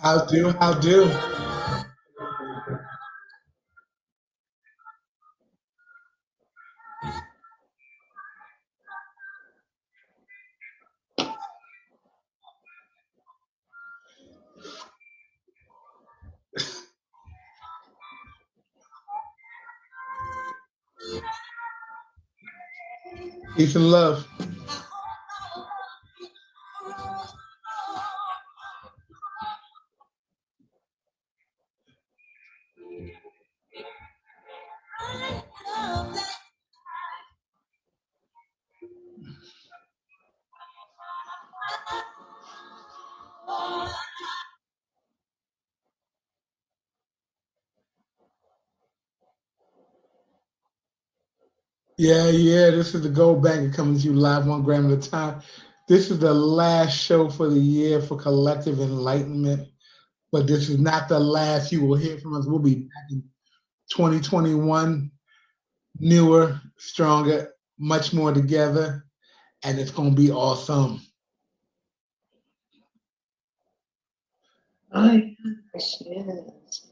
How do? How do? Peace and love. Yeah, yeah. This is the Gold Banker coming to you live 1 gram at a time. This is the last show for the year for Collective Enlightenment, but this is not the last you will hear from us. We'll be back in 2021, newer, stronger, much more together, and it's going to be awesome. Oh, yes, yes.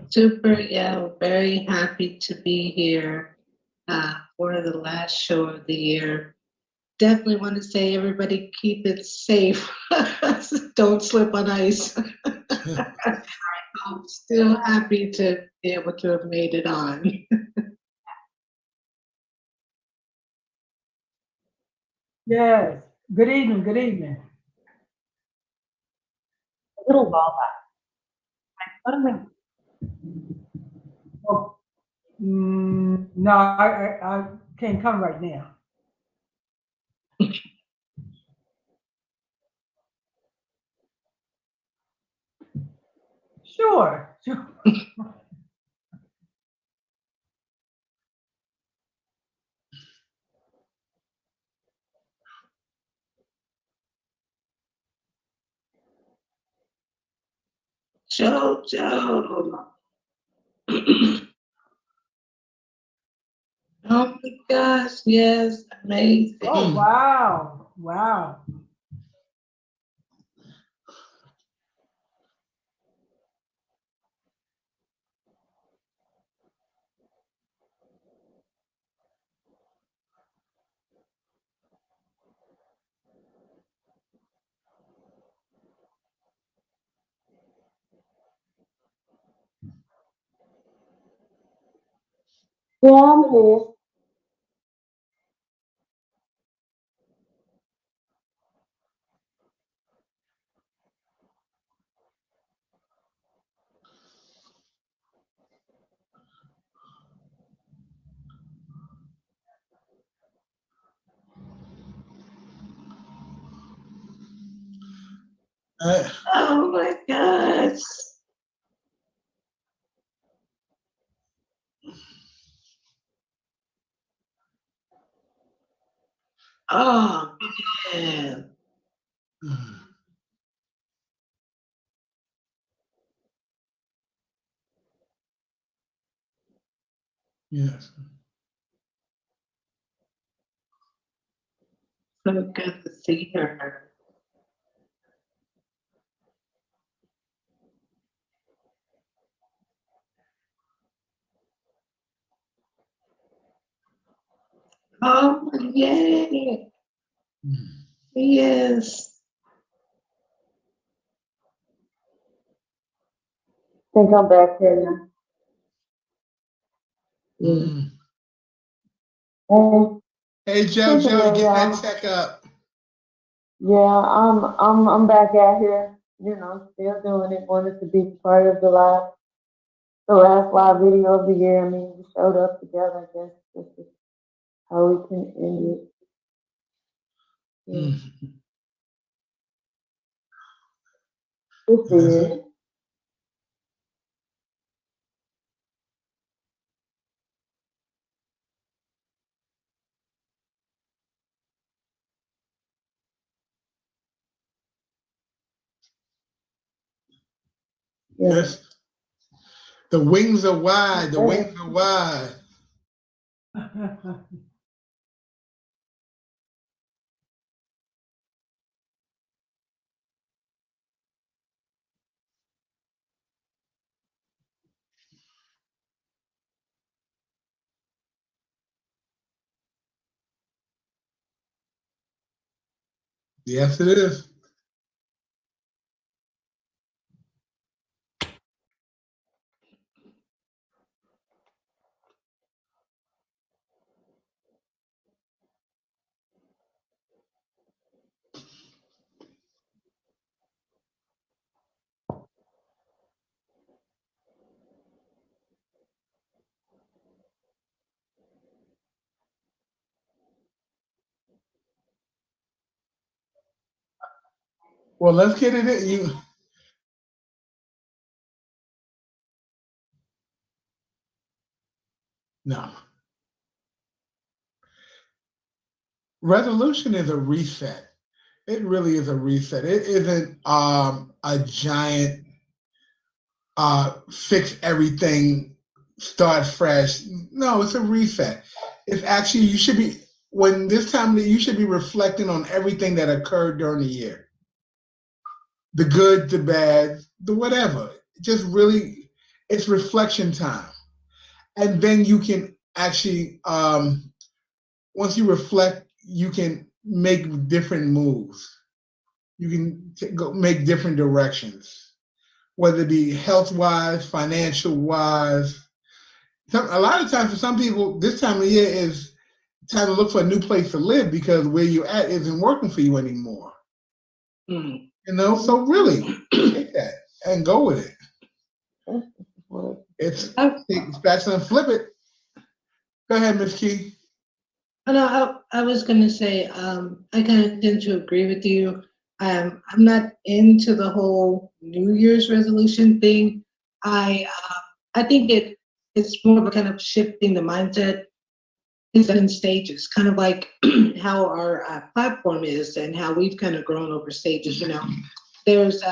Super, yeah, very happy to be here for the last show of the year. Definitely want to say everybody keep it safe. Don't slip on ice. I'm still happy to be able to have made it on. Yes. Good evening. Good evening. A little while back. Oh, no, I can't come right now. Sure. Sure. Jojo. Oh my gosh, yes, amazing. Oh, wow. Wow. Yeah, I'm here. Oh my gosh. Oh man. Yes. So good to see her. Oh yay. Yes. Think I'm back here now. Yeah. Mm. Hey, Hey Sister Jojo, you Mary, getting that tech up? yeah, I'm back out here. Still doing it. Wanted to be part of the last live video of the year. I mean, we showed up together. I guess this is how we can end it. Yeah, Mm. this That's is it. yeah. Yes. The wings are wide. The Okay. wings are wide. Yes, it is. Well, let's get it in. No. Resolution is a reset. It really is a reset. It isn't a giant fix everything, start fresh. No, it's a reset. It's actually you should be when this time you should be reflecting on everything that occurred during the year, the good, the bad, the whatever. Just really, it's reflection time, and then you can actually once you reflect, you can make different moves. You can go make different directions, whether it be health wise, financial wise. A lot of times for some people, this time of year is time to look for a new place to live because where you're at isn't working for you anymore. Mm. You know, so really take that and go with it. It's take spatula and flip it. Go ahead, Miss Key. I was going to say, I kind of tend to agree with you. I'm not into the whole New Year's resolution thing. I think it's more of a kind of shifting the mindset. It's in stages, kind of like how our platform is and how we've kind of grown over stages. You know, there's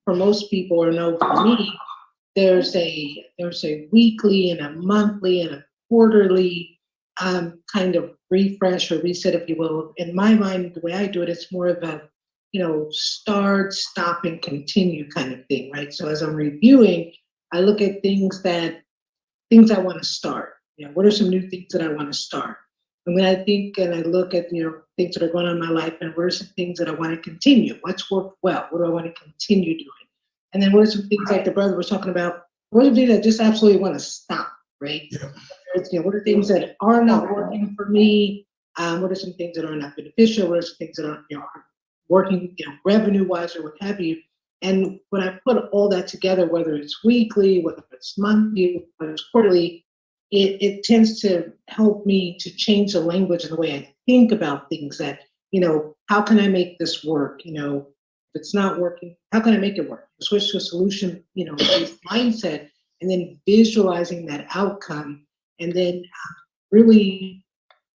for most people, or no, for me, there's a weekly and a monthly and a quarterly kind of refresh or reset, if you will. In my mind, the way I do it, it's more of a start, stop, and continue kind of thing, right? So as I'm reviewing, I look at things I want to start. What are some new things that I want to start? And when I think and I look at things that are going on in my life, and what are some things that I want to continue? What's worked well? What do I want to continue doing? And then what are some things like the brother was talking about? What are some things that I just absolutely want to stop, right? Yeah. What are things that are not working for me? What are some things that are not beneficial? What are some things that aren't working revenue wise or what have you? And when I put all that together, whether it's weekly, whether it's monthly, whether it's quarterly, it tends to help me to change the language and the way I think about things that, how can I make this work? If it's not working, how can I make it work? Switch to a solution, based mindset, and then visualizing that outcome, and then really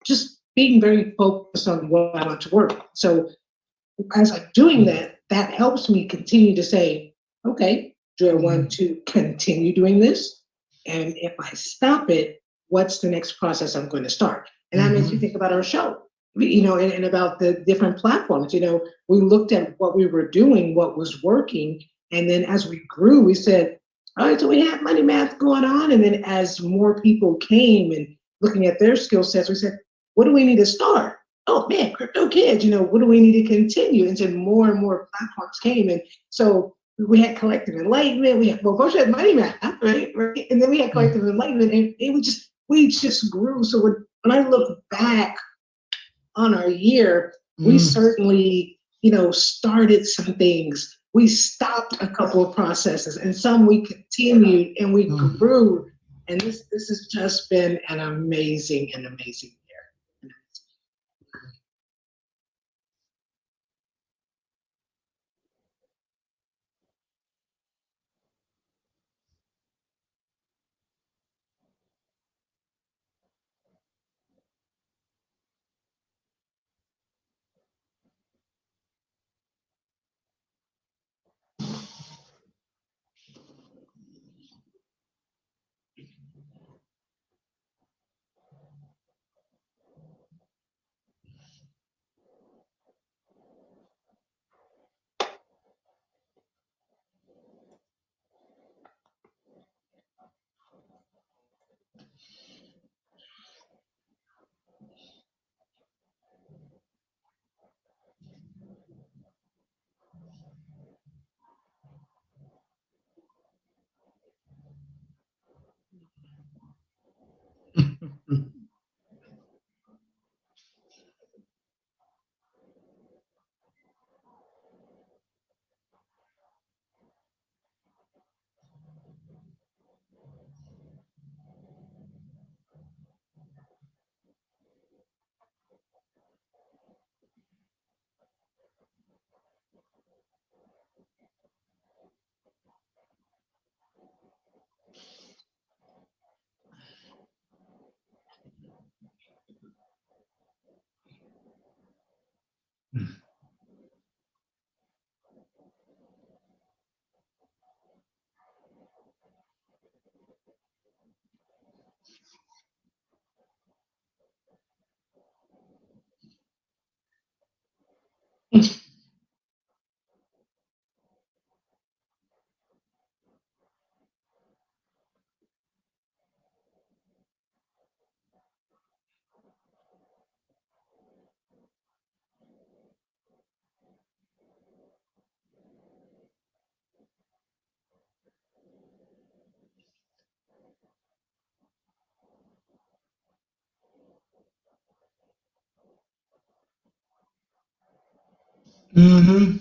just being very focused on what I want to work. So as I'm doing that, that helps me continue to say, okay, do I want to continue doing this? And if I stop it, what's the next process I'm going to start? And that makes me think about our show, and about the different platforms. We looked at what we were doing, what was working. And then as we grew, we said, all right, so we have money math going on. And then as more people came and looking at their skill sets, we said, what do we need to start? Oh man, crypto kids, what do we need to continue? And so more and more platforms came. And so we had Collective Enlightenment. First we had Money Math, right? And then we had Collective Enlightenment, and we just grew. So when I look back on our year, we certainly, started some things. We stopped a couple of processes, and some we continued and we grew. And this has just been an amazing year. Mm-hmm.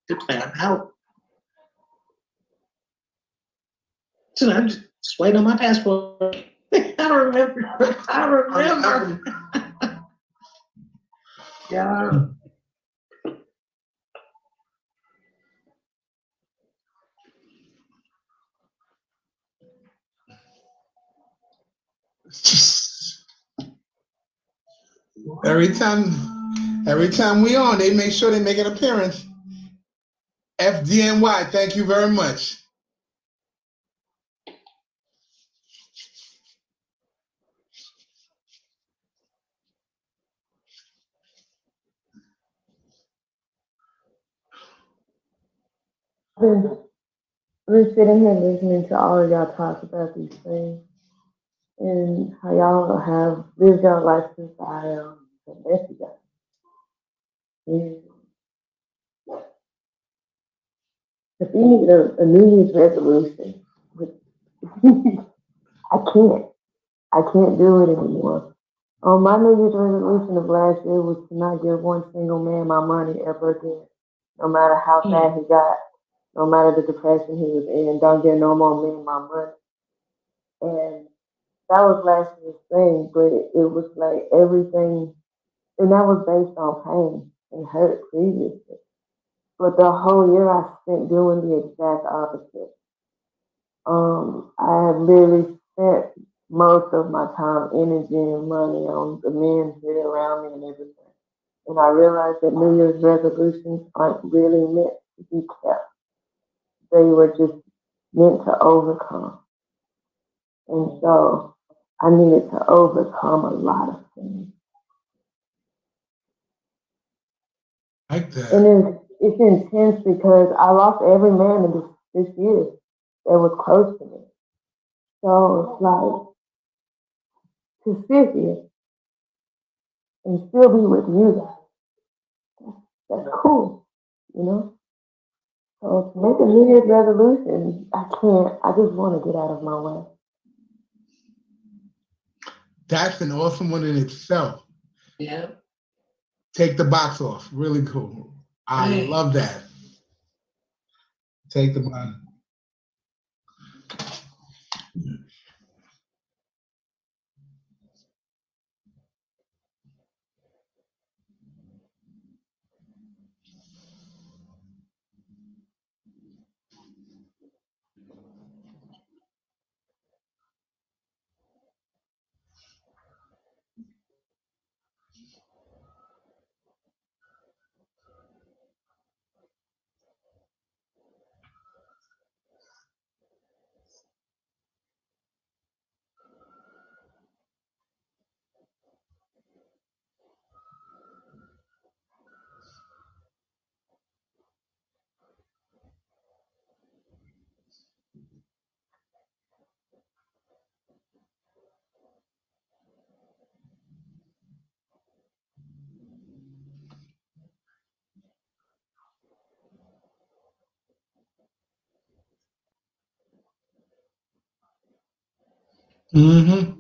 Good man, out. So I'm just waiting on my passport. I remember. I remember. Yeah. Every time we on, they make sure they make an appearance. FDNY, thank you very much. We're sitting here listening to all of y'all talk about these things and how y'all have lived your life since the best you got. And if you need a New Year's resolution, I can't. I can't do it anymore. My New Year's resolution of last year was to not give one single man my money ever again, no matter how bad he got, no matter the depression he was in. Don't give no more men my money. And that was last year's thing, but it was like everything, and that was based on pain and hurt previously. But the whole year I spent doing the exact opposite. I had literally spent most of my time, energy, and money on the men here around me and everything. And I realized that New Year's resolutions aren't really meant to be kept. They were just meant to overcome. And so I needed to overcome a lot of things. Like that. And it's intense because I lost every man in this year that was close to me. So it's like to sit here and still be with you guys. That's cool, you know? So to make a New Year's resolution, I can't. I just want to get out of my way. That's an awesome one in itself. Yeah. Take the box off. Really cool. I love that. Take the box. Mm-hmm.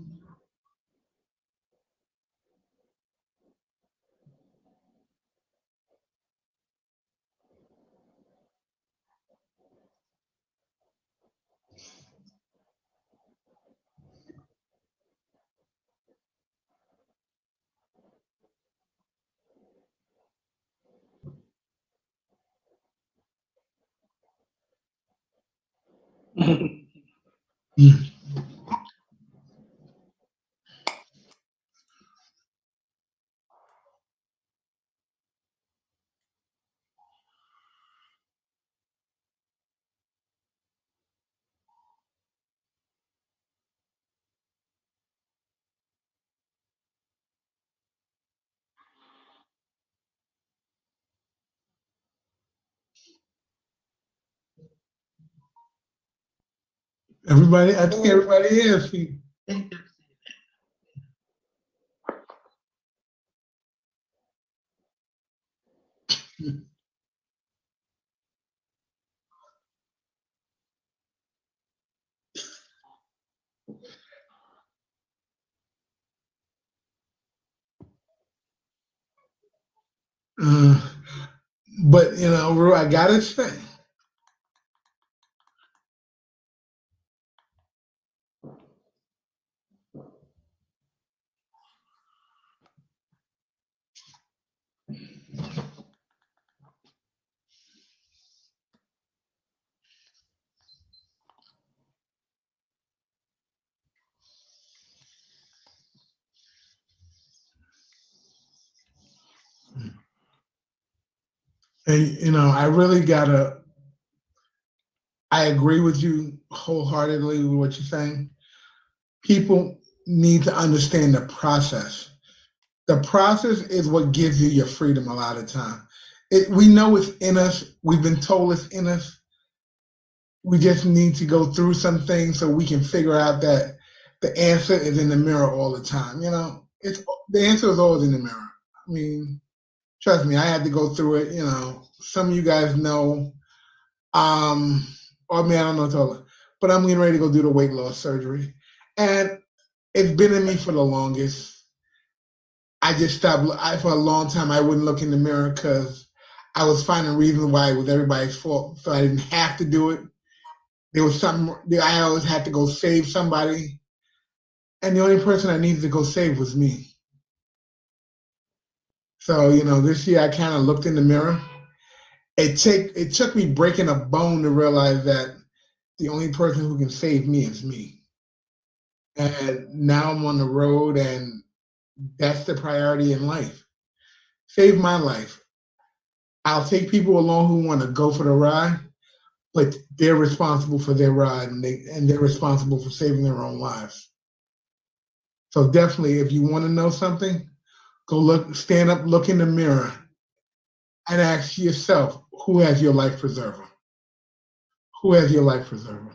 Everybody, I think everybody is. Uh, but you know, Ru, I gotta say, and you know, I really gotta. I agree with you wholeheartedly with what you're saying. People need to understand the process. The process is what gives you your freedom a lot of time. We know it's in us. We've been told it's in us. We just need to go through some things so we can figure out that the answer is in the mirror all the time. You know, it's the answer is always in the mirror. I mean, trust me, I had to go through it. You know, some of you guys know. Um, or I mean, I don't know, totally, but I'm getting ready to go do the weight loss surgery, and it's been in me for the longest. I just stopped. For a long time, I wouldn't look in the mirror because I was finding reasons why it was everybody's fault. So I didn't have to do it. There was something. I always had to go save somebody, and the only person I needed to go save was me. So you know, this year I kind of looked in the mirror. It took me breaking a bone to realize that the only person who can save me is me. And now I'm on the road, and that's the priority in life. Save my life. I'll take people along who want to go for the ride, but they're responsible for their ride, and they're responsible for saving their own lives. So definitely, if you want to know something, go look, stand up, look in the mirror, and ask yourself, who has your life preserver? Who has your life preserver?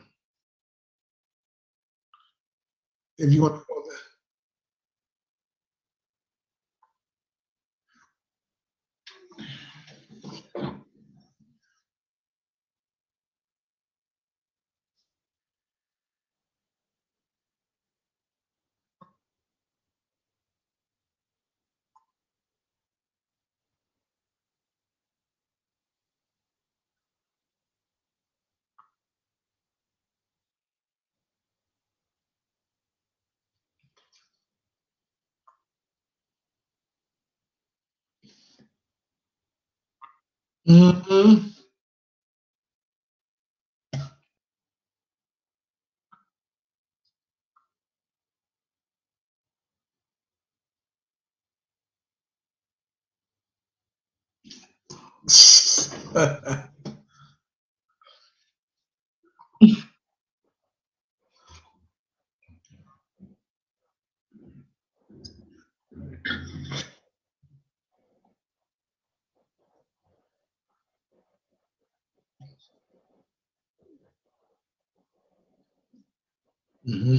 If you want to go there. Mm-hmm. Mm-hmm.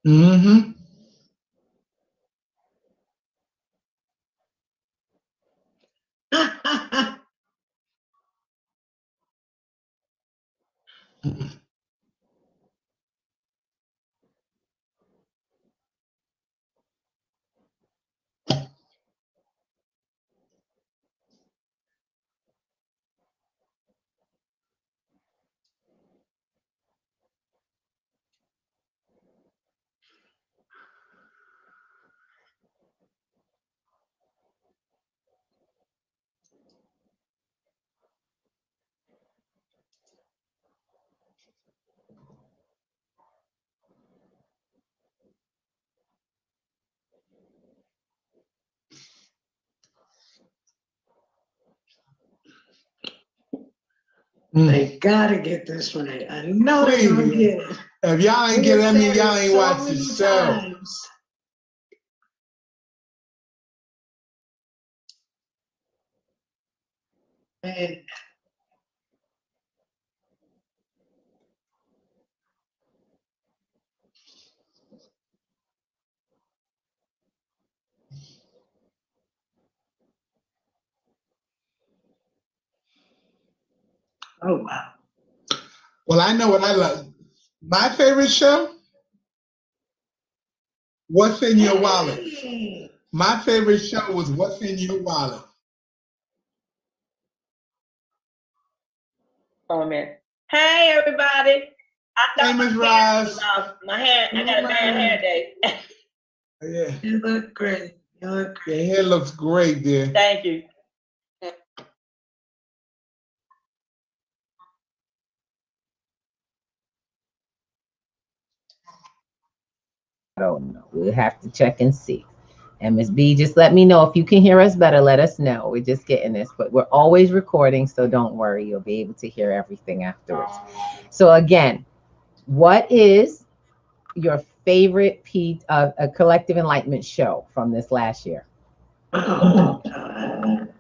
Mm-hmm. They gotta get this right. I know they're gonna Please. get it. If y'all ain't get it, I mean y'all ain't watched the many show. times. Man, oh wow. Well, I know what I love. My favorite show, What's in Your Wallet. Hey. My favorite show was What's in Your Wallet. Comment. Hey everybody. I Hey, thought my Miss hair was Ross. off. My hair, I got a bad hair day. Yeah, You look great. You look your great. hair looks great, dear. Thank you. I don't know. We'll have to check and see. And Miss B, just let me know if you can hear us better. Let us know. We're just getting this, but we're always recording, so don't worry. You'll be able to hear everything afterwards. So again, what is your favorite piece of a collective enlightenment show from this last year? Oh, God.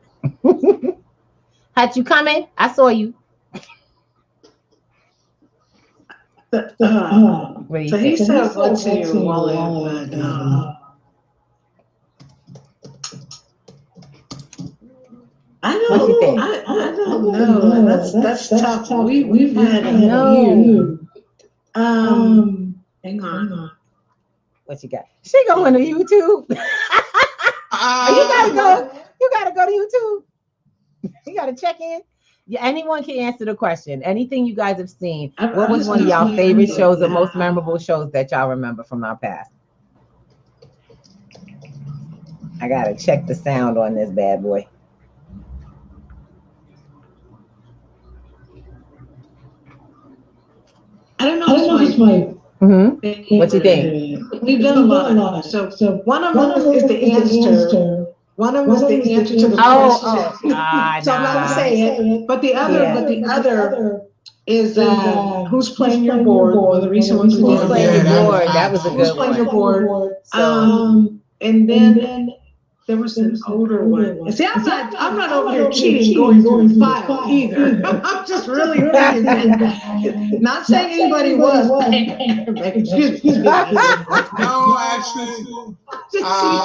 Had you come in? I saw you. So What do you he think? said, "What's in your wallet?" But I What you think? I don't know. That's tough. We've had a No. few. Hang on. What you got? She going to YouTube. You gotta go. You gotta go to YouTube. You gotta check in. Yeah, anyone can answer the question. Anything you guys have seen. What was one of y'all favorite shows or most memorable shows that y'all remember from our past? I gotta check the sound on this bad boy. I don't know if it's my Mm-hmm. What you think? We've done a lot. So one of them is the answer. One of them is the answer to the question. So I'm not gonna say it, but the other is who's playing your board. One of the recent ones we Who's did. playing Yeah, your that was board? hot. That was a Who's good playing your one. board? So And then there was an older one. And see, I'm not over here cheating, going through the file either. I'm just really thinking that. Not saying anybody was. Excuse me. No,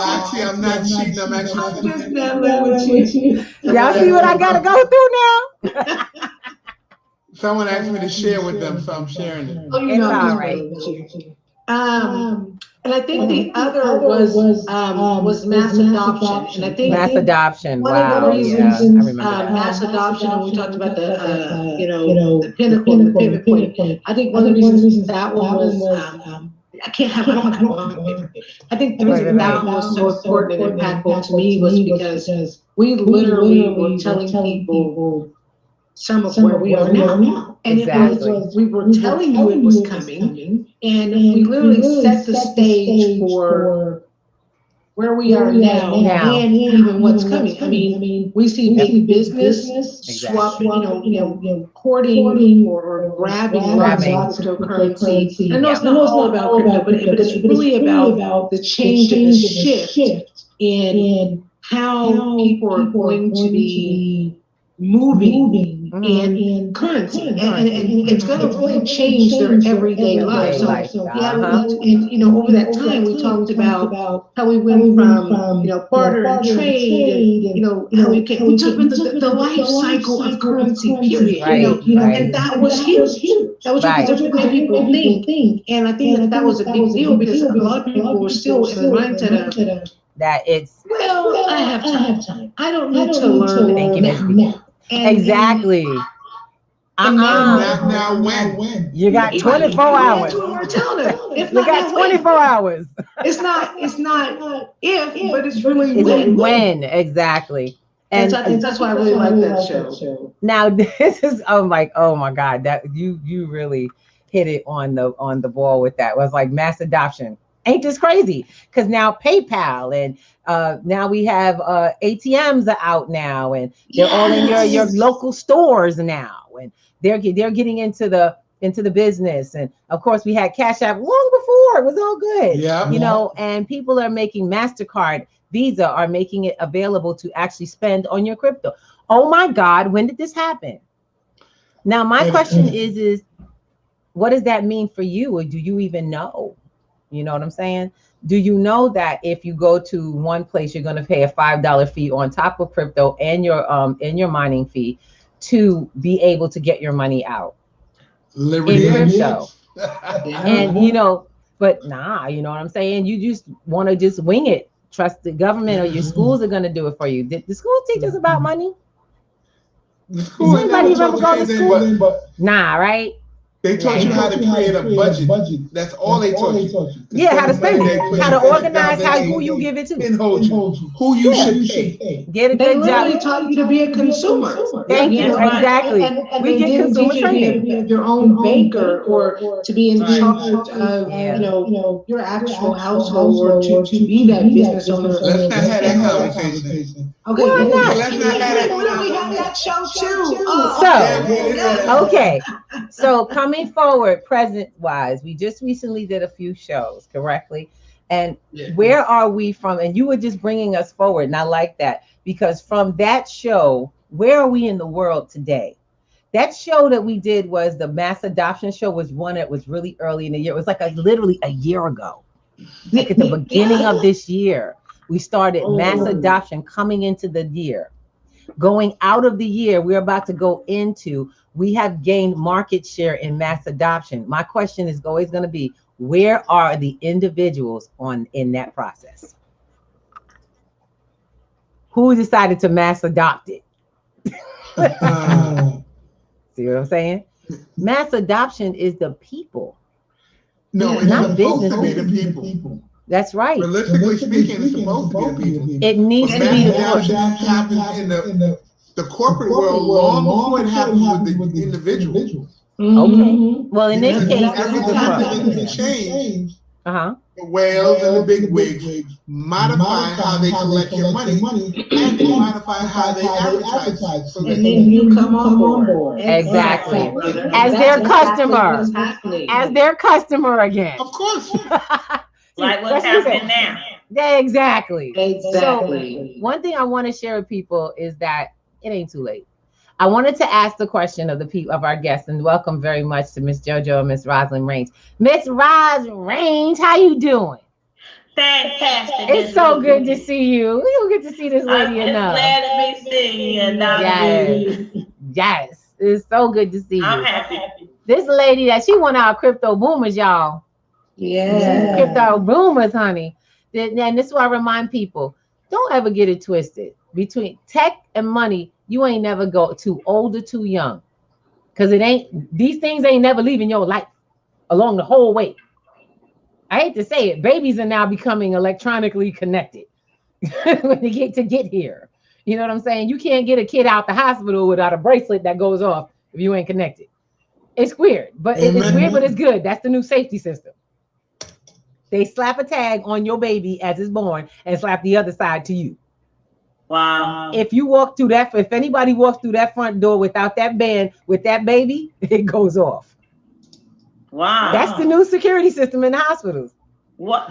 actually, I'm not cheating. I'm I'm actually. just meddling with you. y'all see what I gotta go through now? Someone asked me to share with them, so I'm sharing it. Oh, you It's know, I'm all just right. meddling with you. And I think the other was mass adoption, and I think Mass adoption. one of the Wow. Yeah, reasons I remember that. mass adoption, and we talked about the the pinnacle and the pivot point. I think one of the reasons that one was I don't want to go on. I think the reason that one was so important and impactful to me was because we literally were telling people some of where we are now. And Exactly. we were telling you it was coming, and we literally set the stage for where we are now. And even what's coming. I mean, we see big business swapping, hoarding or grabbing lots of cryptocurrency. I know it's not all about crypto, but it's really about the change and the shift in how people are going to be moving in currency, and it's going to really change their everyday life. So yeah, and over that time we talked about how we went from barter and trade, and how we talked about the life cycle of currency, period. And that was huge. That was huge because that's what made people think, and I think that was a big deal because a lot of people were still in the mindset of that it's I have time. I don't need to learn now. Exactly. And Now when? You got 24 hours. That's what we're telling them. If You got 24 hours. It's not if, but it's really when. Exactly. And so I think that's why I really like that show. Now this is oh my God, that you really hit it on the ball with that. It was like mass adoption. Ain't this crazy? Because now PayPal and now we have ATMs are out now, and they're all in your local stores now, and they're getting into the business. And of course we had Cash App long before it was all good. And people are making MasterCard, Visa are making it available to actually spend on your crypto. Oh my God, when did this happen? Now my question is what does that mean for you, or do you even know? You know what I'm saying? Do you know that if you go to one place, you're going to pay a $5 fee on top of crypto and your mining fee to be able to get your money out Liberty in crypto? And but you know what I'm saying? You just want to just wing it. Trust the government or your schools are going to do it for you. Did the school teach us about money? The school anybody ever go to school? But nah, right? They taught you how to create a budget. That's all they taught you. Yeah, how to spend it, how to organize, who you give it to, who you should pay. Get a good job. They literally taught you to be a consumer. Thank you. Exactly. And we get consumer training. To be your own banker, or to be in charge of your actual household, or to be that business owner. Let's not have that conversation. Okay, why not? Let's not have that. We have that show too. Okay. So coming forward, present-wise, we just recently did a few shows, correctly? And where are we from? And you were just bringing us forward, and I like that, because from that show, where are we in the world today? That show that we did was the mass adoption show, was one that was really early in the year. It was like literally a year ago, like at the beginning of this year. We started mass adoption coming into the year. Going out of the year, we're about to go into, we have gained market share in mass adoption. My question is always going to be, where are the individuals in that process? Who decided to mass adopt it? See what I'm saying? Mass adoption is the people. No, it's not supposed to be the people. That's right. Realistically speaking, it's supposed to be the people. It needs to be the adoption happens in the corporate world long before it happens with the individuals. Okay. Well, in this case, everything happens to change. The whales and the big wigs modify how they collect your money, and they modify how they advertise. So and then you come on board. Exactly. As their customer. As their customer again. Of course. Like what's happening now. Yeah, exactly. Exactly. So one thing I want to share with people is that it ain't too late. I wanted to ask the question of our guests, and welcome very much to Miss JoJo and Miss Rosalind Raines. Miss Roz Raines, how you doing? Fantastic. It's so good to see you. We don't get to see this lady enough. Glad to be seeing you. Yes, it's so good to see you. I'm happy. This lady that she one of our crypto boomers, y'all. Yeah. Crypto boomers, honey. And this is why I remind people, don't ever get it twisted. Between tech and money, you ain't never go too old or too young. Because these things ain't never leaving your life along the whole way. I hate to say it, babies are now becoming electronically connected when they get here. You know what I'm saying? You can't get a kid out the hospital without a bracelet that goes off if you ain't connected. It's weird, but it's weird, but it's good. That's the new safety system. They slap a tag on your baby as it's born and slap the other side to you. Wow. If anybody walks through that front door without that band with that baby, it goes off. Wow. That's the new security system in the hospitals. What?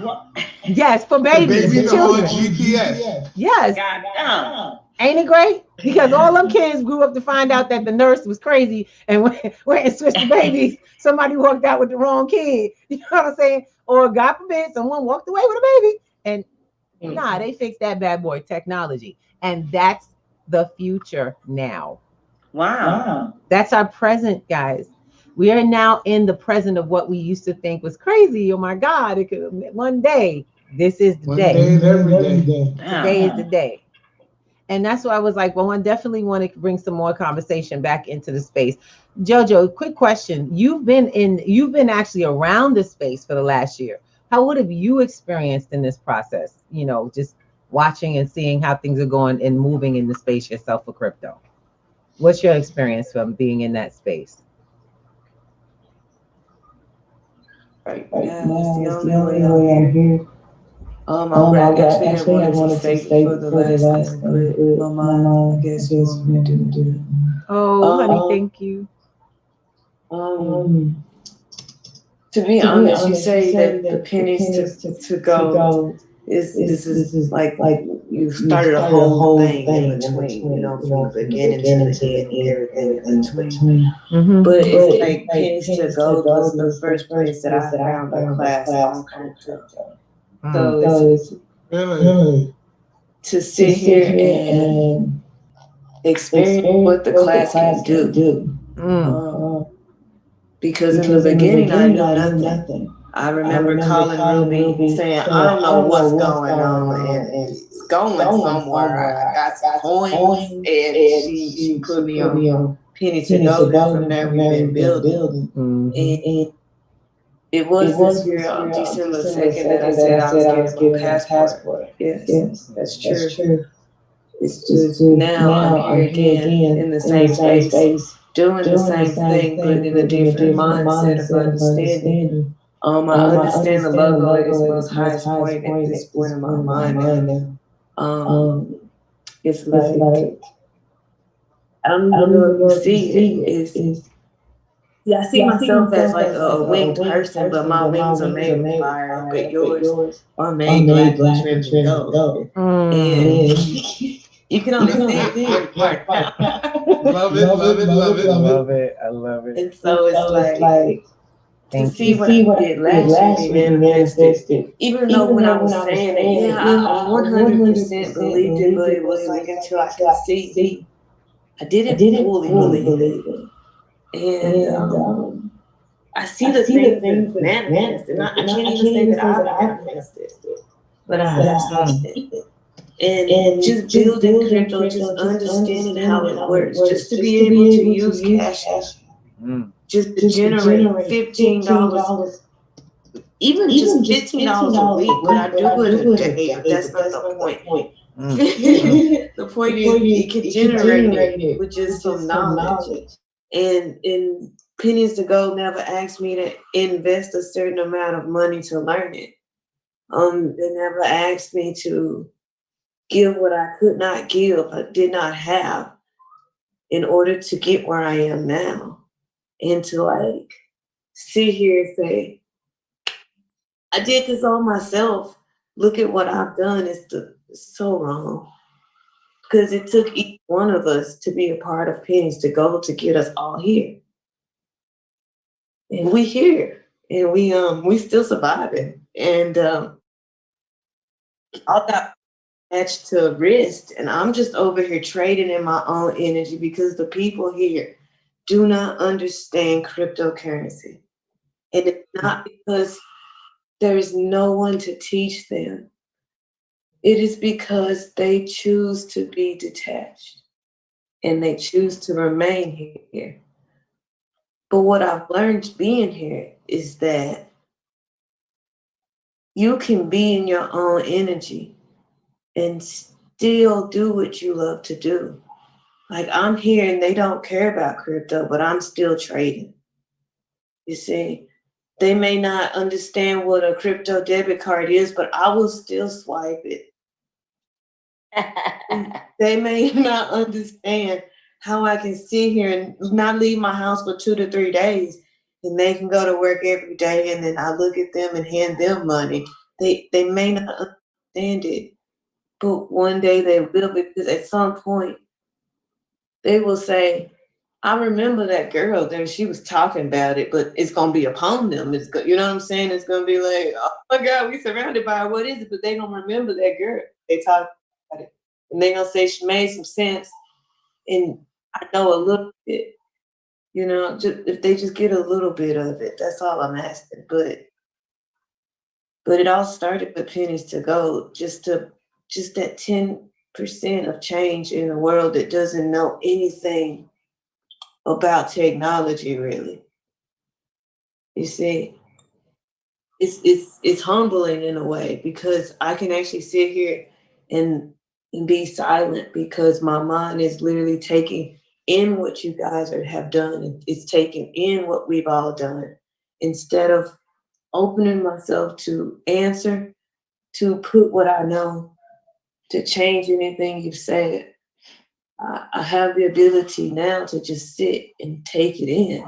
Yes, for babies. The babies children. are on GPS. Yes. God. Ain't it great? Because all them kids grew up to find out that the nurse was crazy and went and switched the babies. Somebody walked out with the wrong kid. You know what I'm saying? Or God forbid, someone walked away with a baby. And nah, they fixed that bad boy, technology. And that's the future now. Wow. That's our present, guys. We are now in the present of what we used to think was crazy. Oh my God, it could one day. This is the One day. day and every day. Today is the day. And that's why I was like, well, I definitely want to bring some more conversation back into the space. Jojo, quick question. You've been actually around this space for the last year. How would have you experienced in this process? You know, just watching and seeing how things are going and moving in the space yourself for crypto. What's your experience from being in that space? Right now, it's the only way I'm here. I wanted to stay for the last thing, but my mom, I guess you want me to do it. Oh, honey, thank you. To be honest, you say that the pennies to go is like you started a whole thing in between, you know, from the beginning to the end and everything in between. Mm-hmm. But it's like pennies to gold was the first place that I found a class on crypto. So it's Really? to sit here and experience what the class can do. Because in the beginning I knew nothing. I remember calling Ruby saying, I don't know what's going on, and it's going somewhere. I got some coins, and she put me on penny to gold, and from there we've been building. And it was this year on December 2nd that I said I was getting my passport. Yes, that's true. It's just now I'm here again in the same space, doing the same thing, but in a different mindset of understanding. I understand the logo at its most highest point at this point in my mind now. It's like I don't even know if you see it. Yeah, I see myself as like a winged person, but my wings are made of fire, but yours are made black and trimmed in gold. And you can only see it right now. Love it, love it, love it. Love it. I love it. And so it's like to see what I did last year be manifested. Even though when I was saying it, I 100% believed it, but it was like until I could see. I didn't fully believe it. And I see the things that manifested. I can't even say that I've manifested, but I have seen it. And just building crypto, just understanding how it works, just to be able to use cash, just to generate $15, even just $15 a week. But I do it a day, but that's not the point. The point is, you can generate it with just some knowledge. And pennies to gold never asked me to invest a certain amount of money to learn it. They never asked me to give what I could not give, I did not have, in order to get where I am now. And to like sit here and say, I did this all myself. Look at what I've done. It's so wrong. Because it took each one of us to be a part of pennies to go to get us all here. And we here. And we still surviving. And all got attached to wrist, and I'm just over here trading in my own energy because the people here do not understand cryptocurrency. And it's not because there is no one to teach them. It is because they choose to be detached and they choose to remain here. But what I've learned being here is that you can be in your own energy and still do what you love to do. Like I'm here and they don't care about crypto, but I'm still trading. You see, they may not understand what a crypto debit card is, but I will still swipe it. They may not understand how I can sit here and not leave my house for 2 to 3 days, and they can go to work every day, and then I look at them and hand them money. They may not understand it, but one day they will, because at some point they will say, I remember that girl there, she was talking about it, but it's gonna be upon them. It's you know what I'm saying? It's gonna be like, oh my God, we surrounded by her. What is it? But they don't remember that girl. They talk about it. And they gonna say she made some sense. And I know a little bit, just if they just get a little bit of it, that's all I'm asking. But it all started with pennies to gold, just that 10% of change in a world that doesn't know anything about technology, really. You see, it's humbling in a way, because I can actually sit here and be silent, because my mind is literally taking in what you guys have done. It's taking in what we've all done, instead of opening myself to answer, to put what I know, to change anything you've said. I have the ability now to just sit and take it in,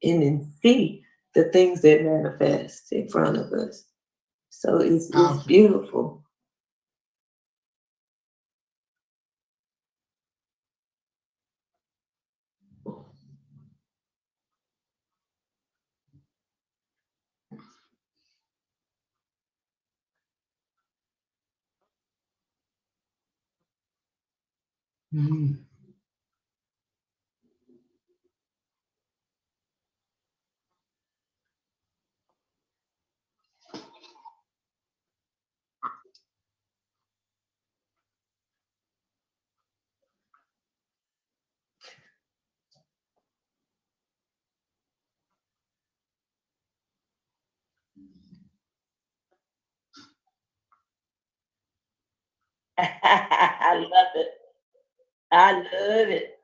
and then see the things that manifest in front of us. So it's Powerful. beautiful. Mhm. I love it. I love it.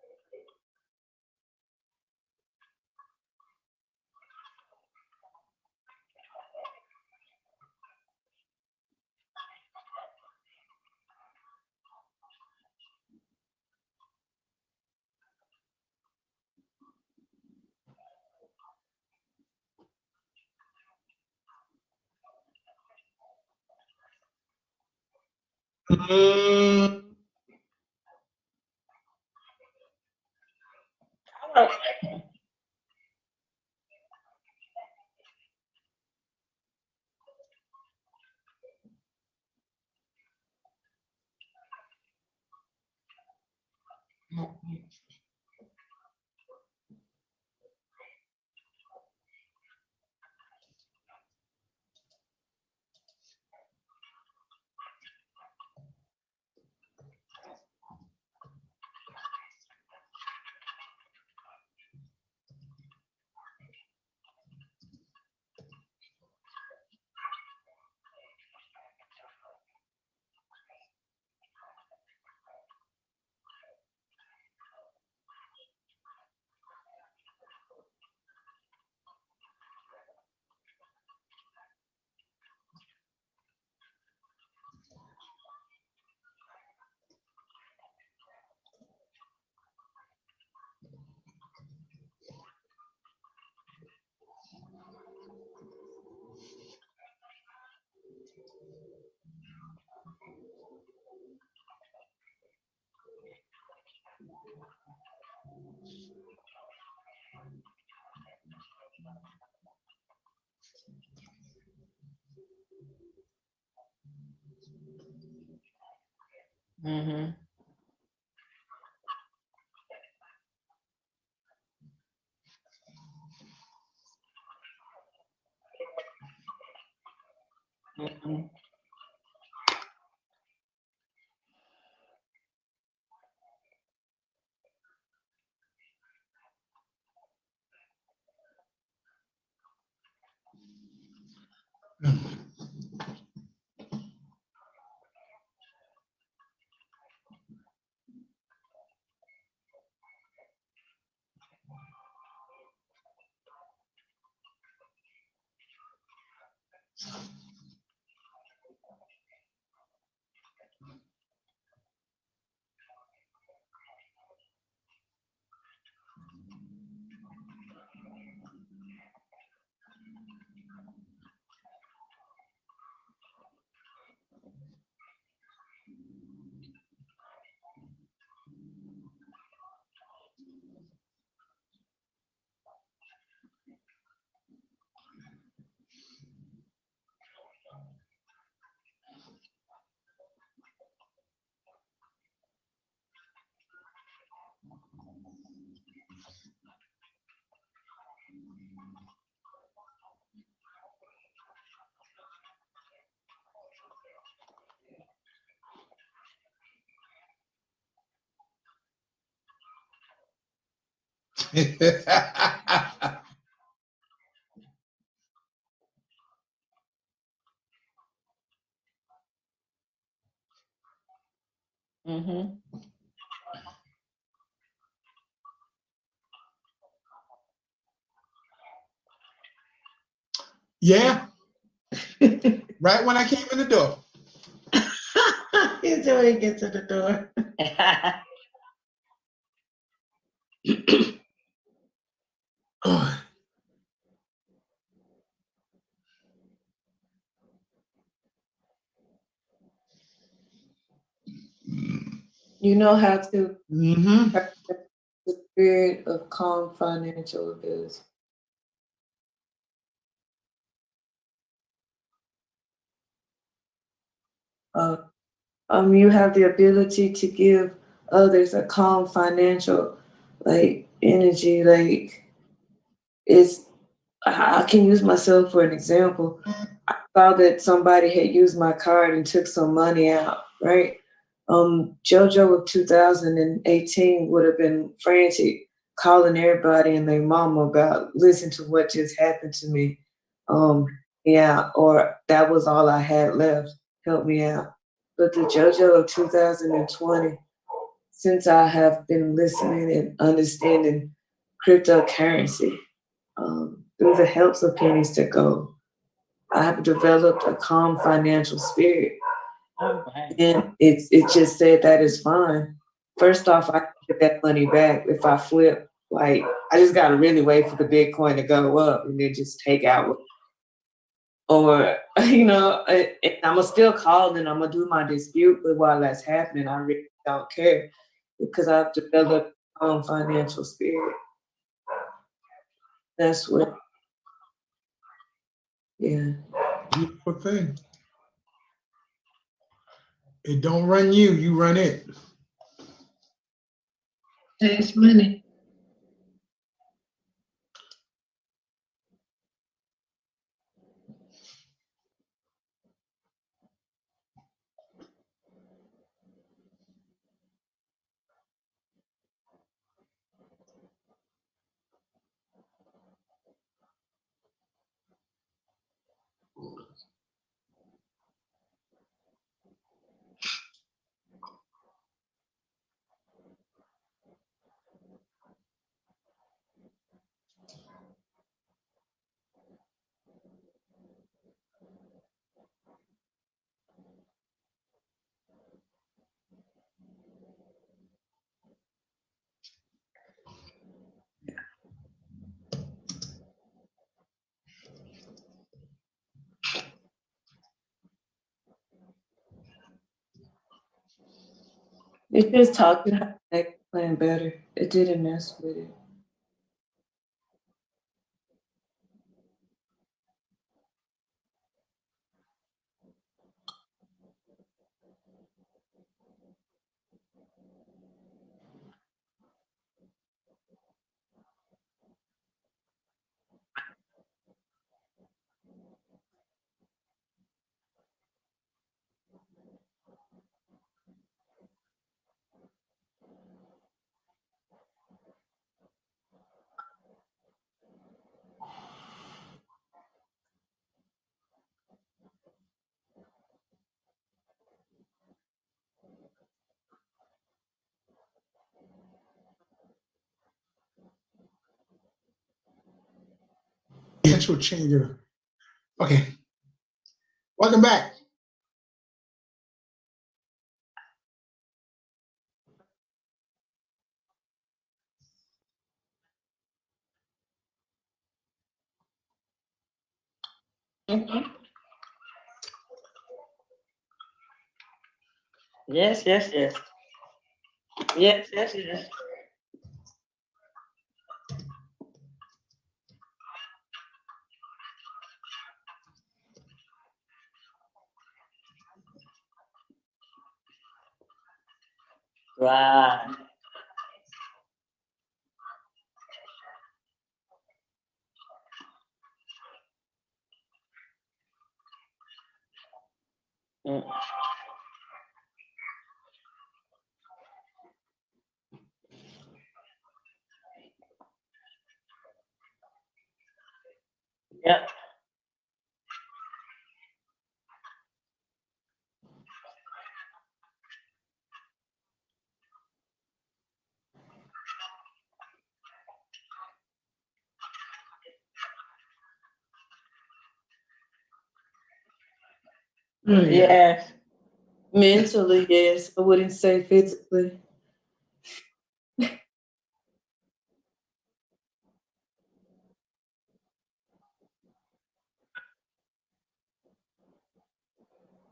Mm. Mm-hmm. Mm-hmm. Mm-hmm. Yeah, right when I came in the door. He's when he gets to the door. Oh, You know how to mm-hmm. practice the spirit of calm financial ability. Uh, you have the ability to give others a calm financial like energy. Like it's, I can use myself for an example. I saw that somebody had used my card and took some money out, right? JoJo of 2018 would have been frantic, calling everybody and their mama about listen to what just happened to me. Yeah, or that was all I had left. Help me out. But the JoJo of 2020, since I have been listening and understanding cryptocurrency, through the helps of pennies to go, I have developed a calm financial spirit. All right. And it just said that is fine. First off, I can get that money back if I flip. Like I just gotta really wait for the Bitcoin to go up and then just take out. Or and I'm gonna still call and I'm gonna do my dispute. But while that's happening, I really don't care because I've developed financial spirit. That's what, yeah. Beautiful thing. It don't run you, you run it. Saves money. It just taught you how to make the plan better. It didn't mess with it. Potential changer. Okay, welcome back. Mm-hmm. Yes, yes, yes. Yes, yes, yes. Right. Mm. Yep. Mm, yeah. Yes. Mentally, yes. I wouldn't say physically.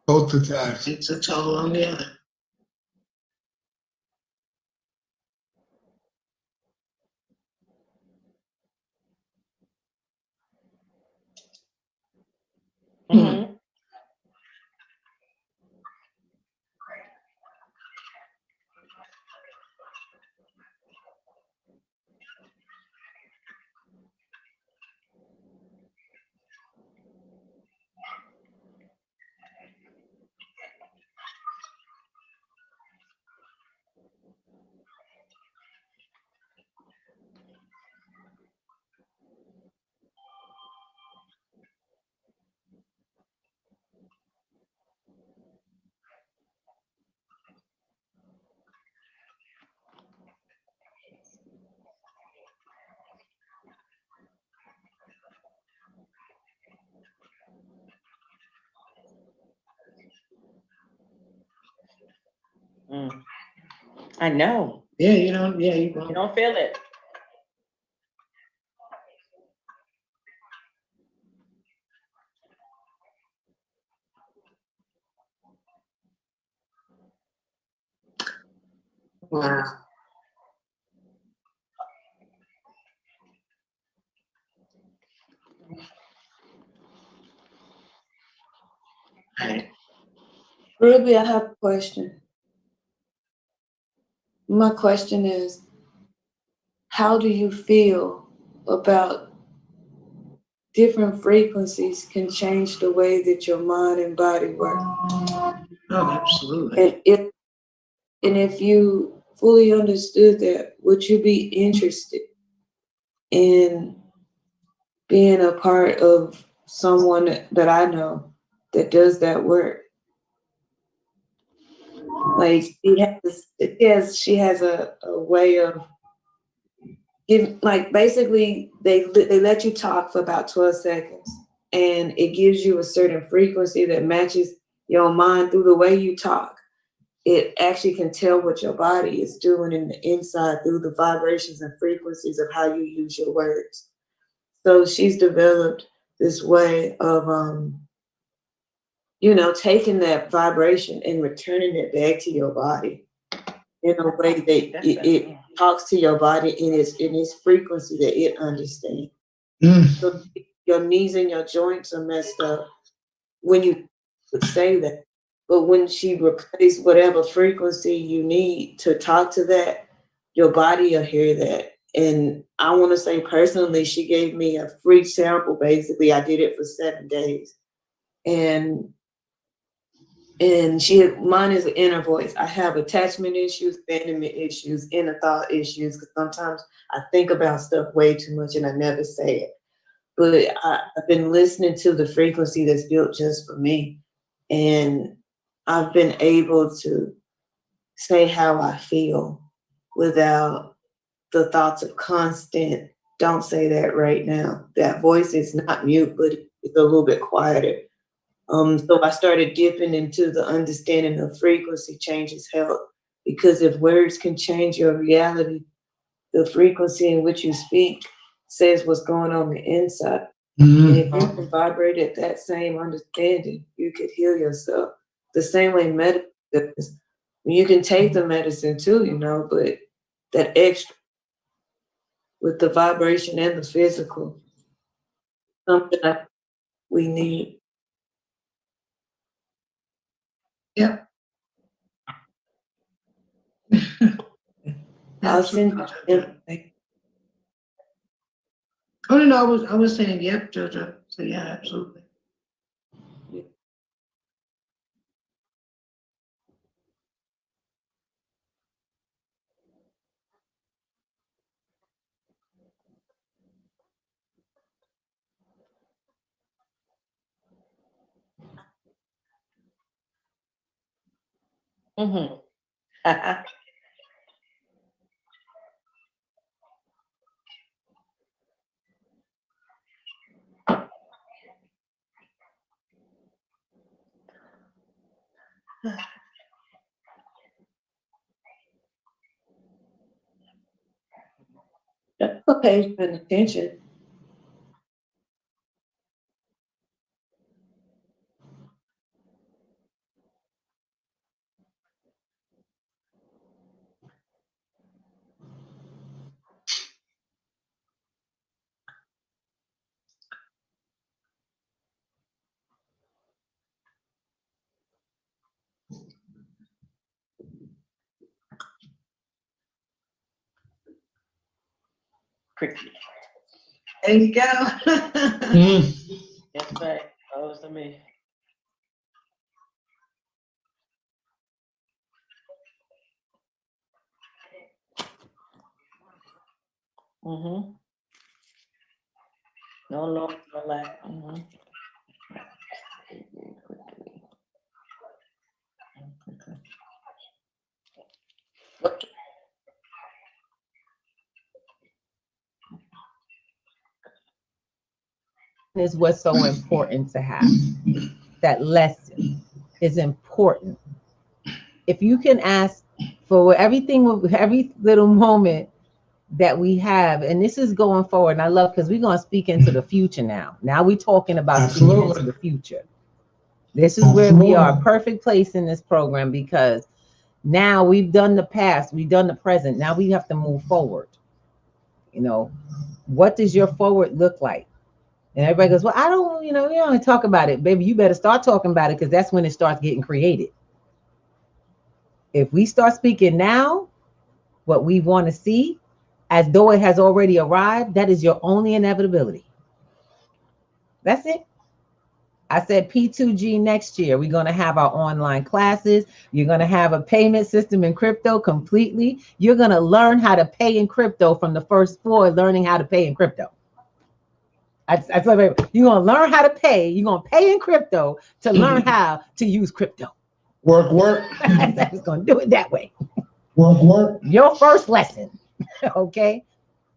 Both the times. Takes a toll on the other. Mm-hmm. Mm. I know. Yeah, you don't. Yeah, you You won't. don't feel it. Wow. Right. Ruby, I have a question. My question is, how do you feel about different frequencies can change the way that your mind and body work? Oh, absolutely. And if you fully understood that, would you be interested in being a part of someone that I know that does that work? Like she has a way of basically they let you talk for about 12 seconds, and it gives you a certain frequency that matches your mind through the way you talk. It actually can tell what your body is doing in the inside through the vibrations and frequencies of how you use your words. So she's developed this way of taking that vibration and returning it back to your body in a way that it talks to your body in its frequency that it understands. So your knees and your joints are messed up when you would say that. But when she replaced whatever frequency you need to talk to that, your body will hear that. And I want to say personally, she gave me a free sample. Basically, I did it for 7 days. And mine is an inner voice. I have attachment issues, abandonment issues, inner thought issues, because sometimes I think about stuff way too much and I never say it. But I've been listening to the frequency that's built just for me. And I've been able to say how I feel without the thoughts of constant, don't say that right now. That voice is not mute, but it's a little bit quieter. So I started dipping into the understanding of frequency changes health, because if words can change your reality, the frequency in which you speak says what's going on the inside. And if you can vibrate at that same understanding, you could heal yourself. The same way medicine does. You can take the medicine too, but that extra with the vibration and the physical, something that we need. Yep. I'll send you Absolutely. everything. Oh no, I was saying yep, Jojo. So yeah, absolutely. Mm-hmm. That's okay, he's paying attention. Cricket. There you go. Mm. That's right. Those to me. Mm-hmm. No long, no lag. Mm-hmm. Is what's so important to have. That lesson is important. If you can ask for everything, every little moment that we have, and this is going forward, and I love because we're going to speak into the future now. Now we're talking about speaking into the future. This is where we are, perfect place in this program, because now we've done the past, we've done the present. Now we have to move forward. You know, what does your forward look like? And everybody goes, well, I don't, we don't talk about it. Baby, you better start talking about it, because that's when it starts getting created. If we start speaking now, what we want to see, as though it has already arrived, that is your only inevitability. That's it. I said P2G next year, we're going to have our online classes. You're going to have a payment system in crypto completely. You're going to learn how to pay in crypto from the first floor, learning how to pay in crypto. I tell you, you're going to learn how to pay. You're going to pay in crypto to learn how to use crypto. Work. I was going to do it that way. Work. Your first lesson, okay?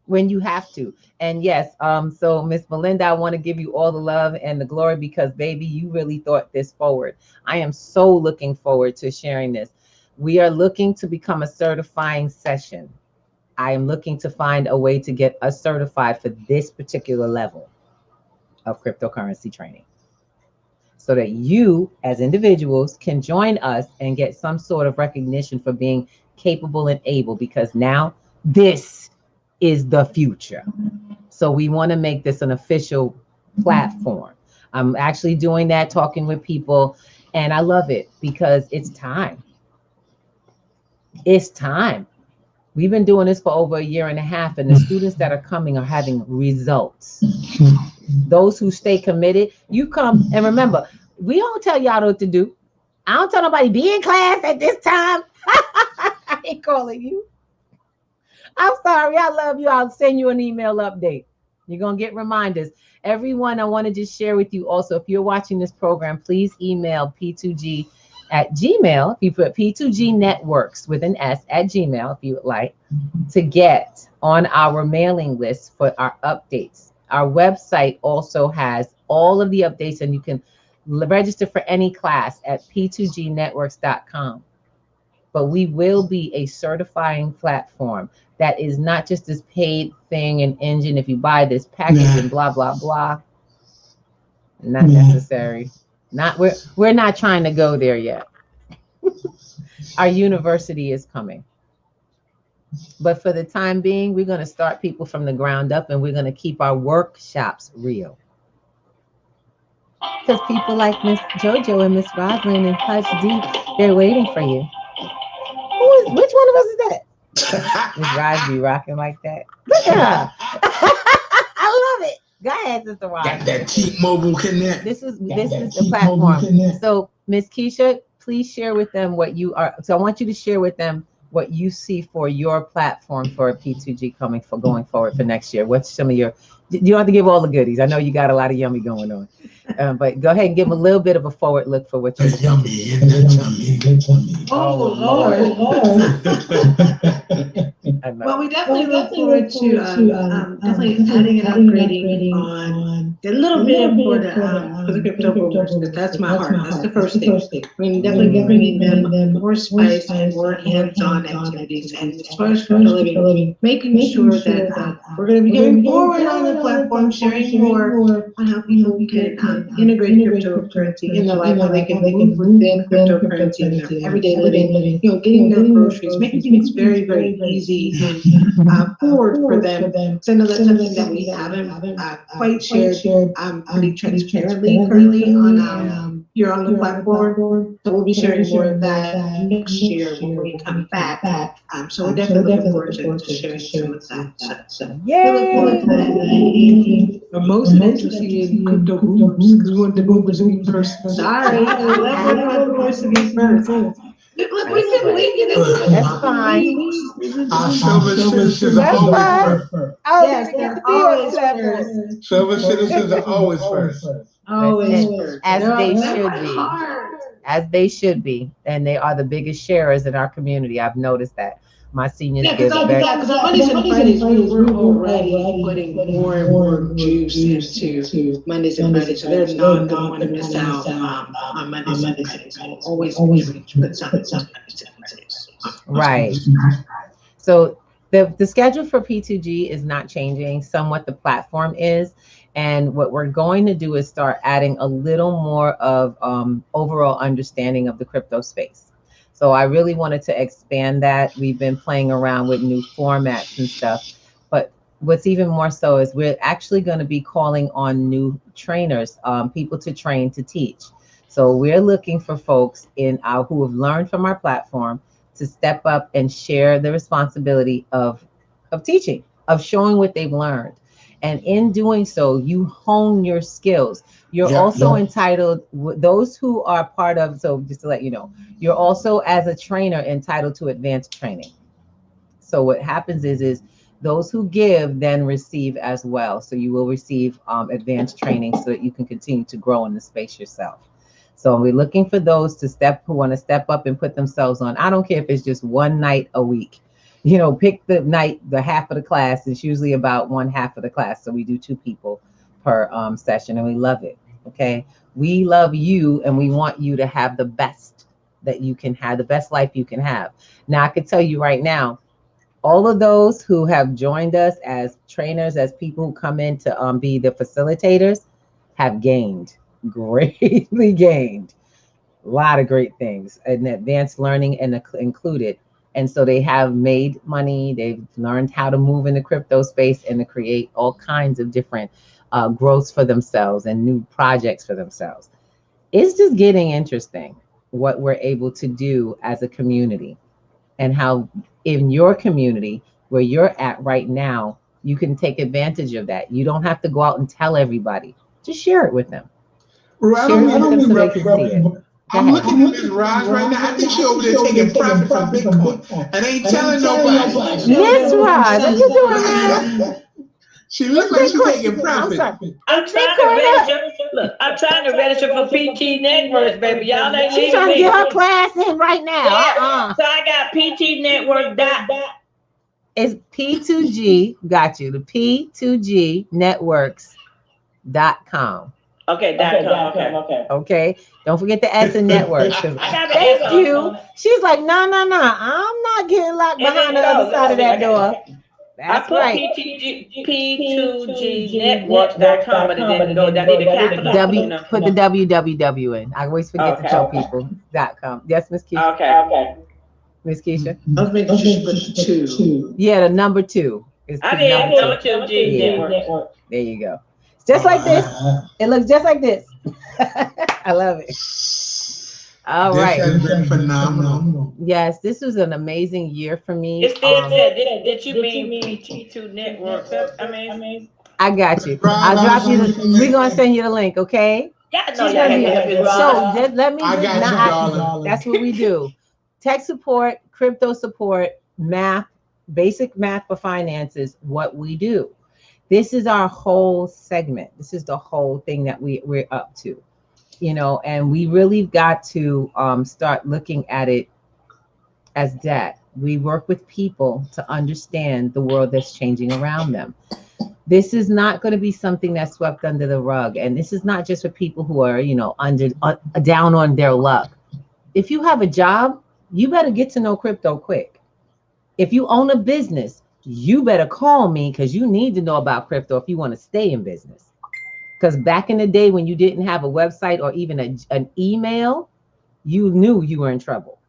When you have to. And yes, so Miss Melinda, I want to give you all the love and the glory, because baby, you really thought this forward. I am so looking forward to sharing this. We are looking to become a certifying session. I am looking to find a way to get us certified for this particular level of cryptocurrency training, so that you as individuals can join us and get some sort of recognition for being capable and able, because now this is the future. So we want to make this an official platform. I'm actually doing that, talking with people, and I love it because it's time. It's time. We've been doing this for over 1.5 years, and the students that are coming are having results. Those who stay committed, you come, and remember, we don't tell y'all what to do. I don't tell nobody be in class at this time. I ain't calling you. I'm sorry. I love you. I'll send you an email update. You're going to get reminders. Everyone, I want to just share with you also, if you're watching this program, please email P2G at Gmail. If you put P2G Networks with an S at Gmail, if you would like, to get on our mailing list for our updates. Our website also has all of the updates, and you can register for any class at p2gnetworks.com. But we will be a certifying platform that is not just this paid thing and engine. If you buy this package and blah, blah, blah, not necessary. We're not trying to go there yet. Our university is coming. But for the time being, we're going to start people from the ground up, and we're going to keep our workshops real. Because people like Miss JoJo and Miss Roslyn and Hush D, they're waiting for you. Which one of us is that? Miss Roz be rocking like that. Look at her. I love it. Go ahead, Sister Roz. Got that T-Mobile connect. This is the platform. So Miss Keisha, please share with them what you are. So I want you to share with them what you see for your platform for P2G going forward for next year. What's some of your, you don't have to give all the goodies. I know you got a lot of yummy going on. But go ahead and give them a little bit of a forward look for what you're The yummy in the tummy. Oh, Lord. Well, we definitely look forward to definitely adding and upgrading on a little bit for the crypto boomers, because that's my heart. That's the first thing. I mean, definitely bringing them more spice and more hands-on activities. And as far as crypto living, making sure that we're going to be going forward on the platform, sharing more on how people can integrate cryptocurrency in their life, how they can move within cryptocurrency in their everyday living, getting their groceries, making things very, very easy and forward for them. So I know that's something that we haven't quite shared pretty transparently currently on here on the platform. So we'll be sharing more of that next year when we come back. So we're definitely looking forward to sharing some of that. So we look forward to that. We're most interested in crypto boomers because we want the boomers to be first. Sorry, I want the boomers to be first. Look, we can wing it. That's fine. Silver citizens are always first. Yes, they're always first. Silver citizens are always first. Always first. As they should be. Hard. As they should be. And they are the biggest sharers in our community. I've noticed that. My seniors give because Mondays and Fridays, we're already putting more and more juice into Mondays and Fridays, so they're not going to want to miss out on Mondays and Fridays. We'll always put something on Mondays and Fridays. Right. So the schedule for P2G is not changing. Somewhat the platform is. And what we're going to do is start adding a little more of overall understanding of the crypto space. So I really wanted to expand that. We've been playing around with new formats and stuff. But what's even more so is we're actually going to be calling on new trainers, people to train to teach. So we're looking for folks who have learned from our platform to step up and share the responsibility of teaching, of showing what they've learned. And in doing so, you hone your skills. You're also entitled, those who are part of, so just to let you know, you're also as a trainer entitled to advanced training. So what happens is those who give then receive as well. So you will receive advanced training so that you can continue to grow in the space yourself. So we're looking for those who want to step up and put themselves on. I don't care if it's just one night a week. Pick the night, the half of the class. It's usually about one half of the class. So we do 2 people per session, and we love it. Okay. We love you, and we want you to have the best that you can have, the best life you can have. Now, I can tell you right now, all of those who have joined us as trainers, as people who come in to be the facilitators, have gained, greatly gained. A lot of great things, and advanced learning and included. And so they have made money. They've learned how to move in the crypto space and to create all kinds of different growths for themselves and new projects for themselves. It's just getting interesting what we're able to do as a community, and how in your community where you're at right now, you can take advantage of that. You don't have to go out and tell everybody. Just share it with them. Share it with them so they can see it. I'm looking at Ms. Roz right now. I think she over there taking profit from Bitcoin and ain't telling nobody. Miss Roz, what you doing now? She looks like she's taking profit. I'm trying to register. Look, I'm trying to register for PT Networks, baby. Y'all ain't leaving me. She's trying to get her class in right now. Yeah. So I got PT Network. It's P2G. Got you. The P2G Networks.com. Okay, .com. Okay. Don't forget the S in networks. Thank you. She's like, no. I'm not getting locked behind the other side of that door. That's right. P2G Networks.com, but it didn't go. That need a capital. Put the www in. I always forget to tell people .com. Yes, Miss Keisha. Okay. Miss Keisha. I was making sure she put the 2. Yeah, the number 2. I did number 2G Network. There you go. It's just like this. It looks just like this. I love it. All right. This has been phenomenal. Yes, this was an amazing year for me. It still said, did you mean PT2 Networks? I mean, I got you. I'll drop you. We're gonna send you the link, okay? Yeah, So let me. I got you, darling. That's what we do. Tech support, crypto support, math, basic math for finances, what we do. This is our whole segment. This is the whole thing that we're up to, you know, and we really got to start looking at it as that. We work with people to understand the world that's changing around them. This is not going to be something that's swept under the rug. And this is not just for people who are, you know, down on their luck. If you have a job, you better get to know crypto quick. If you own a business, you better call me because you need to know about crypto if you want to stay in business. Because back in the day when you didn't have a website or even an email, you knew you were in trouble.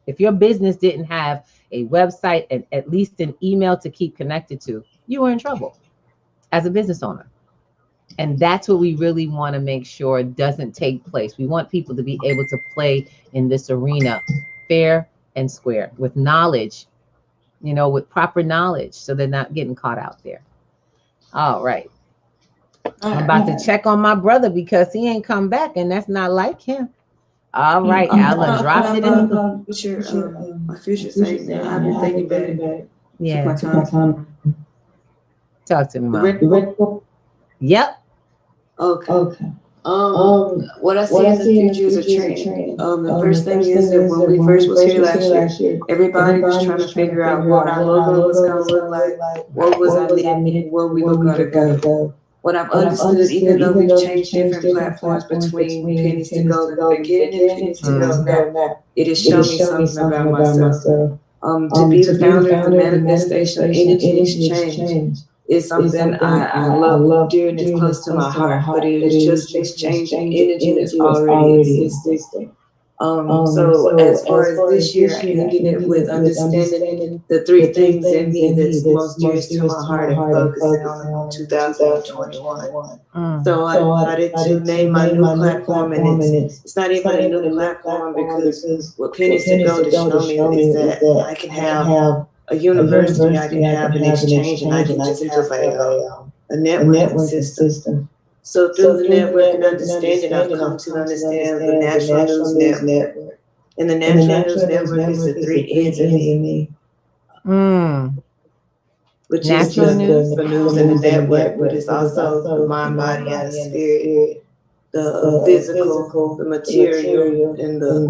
If your business didn't have a website and at least an email to keep connected to, you were in trouble as a business owner. And that's what we really want to make sure doesn't take place. We want people to be able to play in this arena fair and square with knowledge, you know, with proper knowledge, so they're not getting caught out there. All right. I'm about to check on my brother because he ain't come back, and that's not like him. All right, Alan, dropped it in. What's your my future saying that I've been thinking about it. Yeah. Took my time. Talk to me, The Mom. red book? Yep. Okay. What I see in the future is a trend. The first thing is that when we first was here last year, everybody was trying to figure out what our logo was going to look like, what was our name, where we were going to go. What I've understood, even though we've changed different platforms between pennies to gold in the beginning and pennies to gold now, it has shown me something about myself. To be the founder of the manifestation of energy exchange is something I love doing. It's close to my heart, but it is just this change of energy that's already existing. So as far as this year, I ended it with understanding the three things in me that's most dearest to my heart and focusing on 2021. So I decided to name my new platform, and it's not even a new platform because what Pennies to Go to show me is that I can have a university, I can have an exchange, and I can just have a networking system. So through the network and understanding, I've come to understand the Natural News Network. And the Natural News Network is the three N's in me. Which is the news and the network, but it's also the mind, body, and the spirit, the physical, the material, and the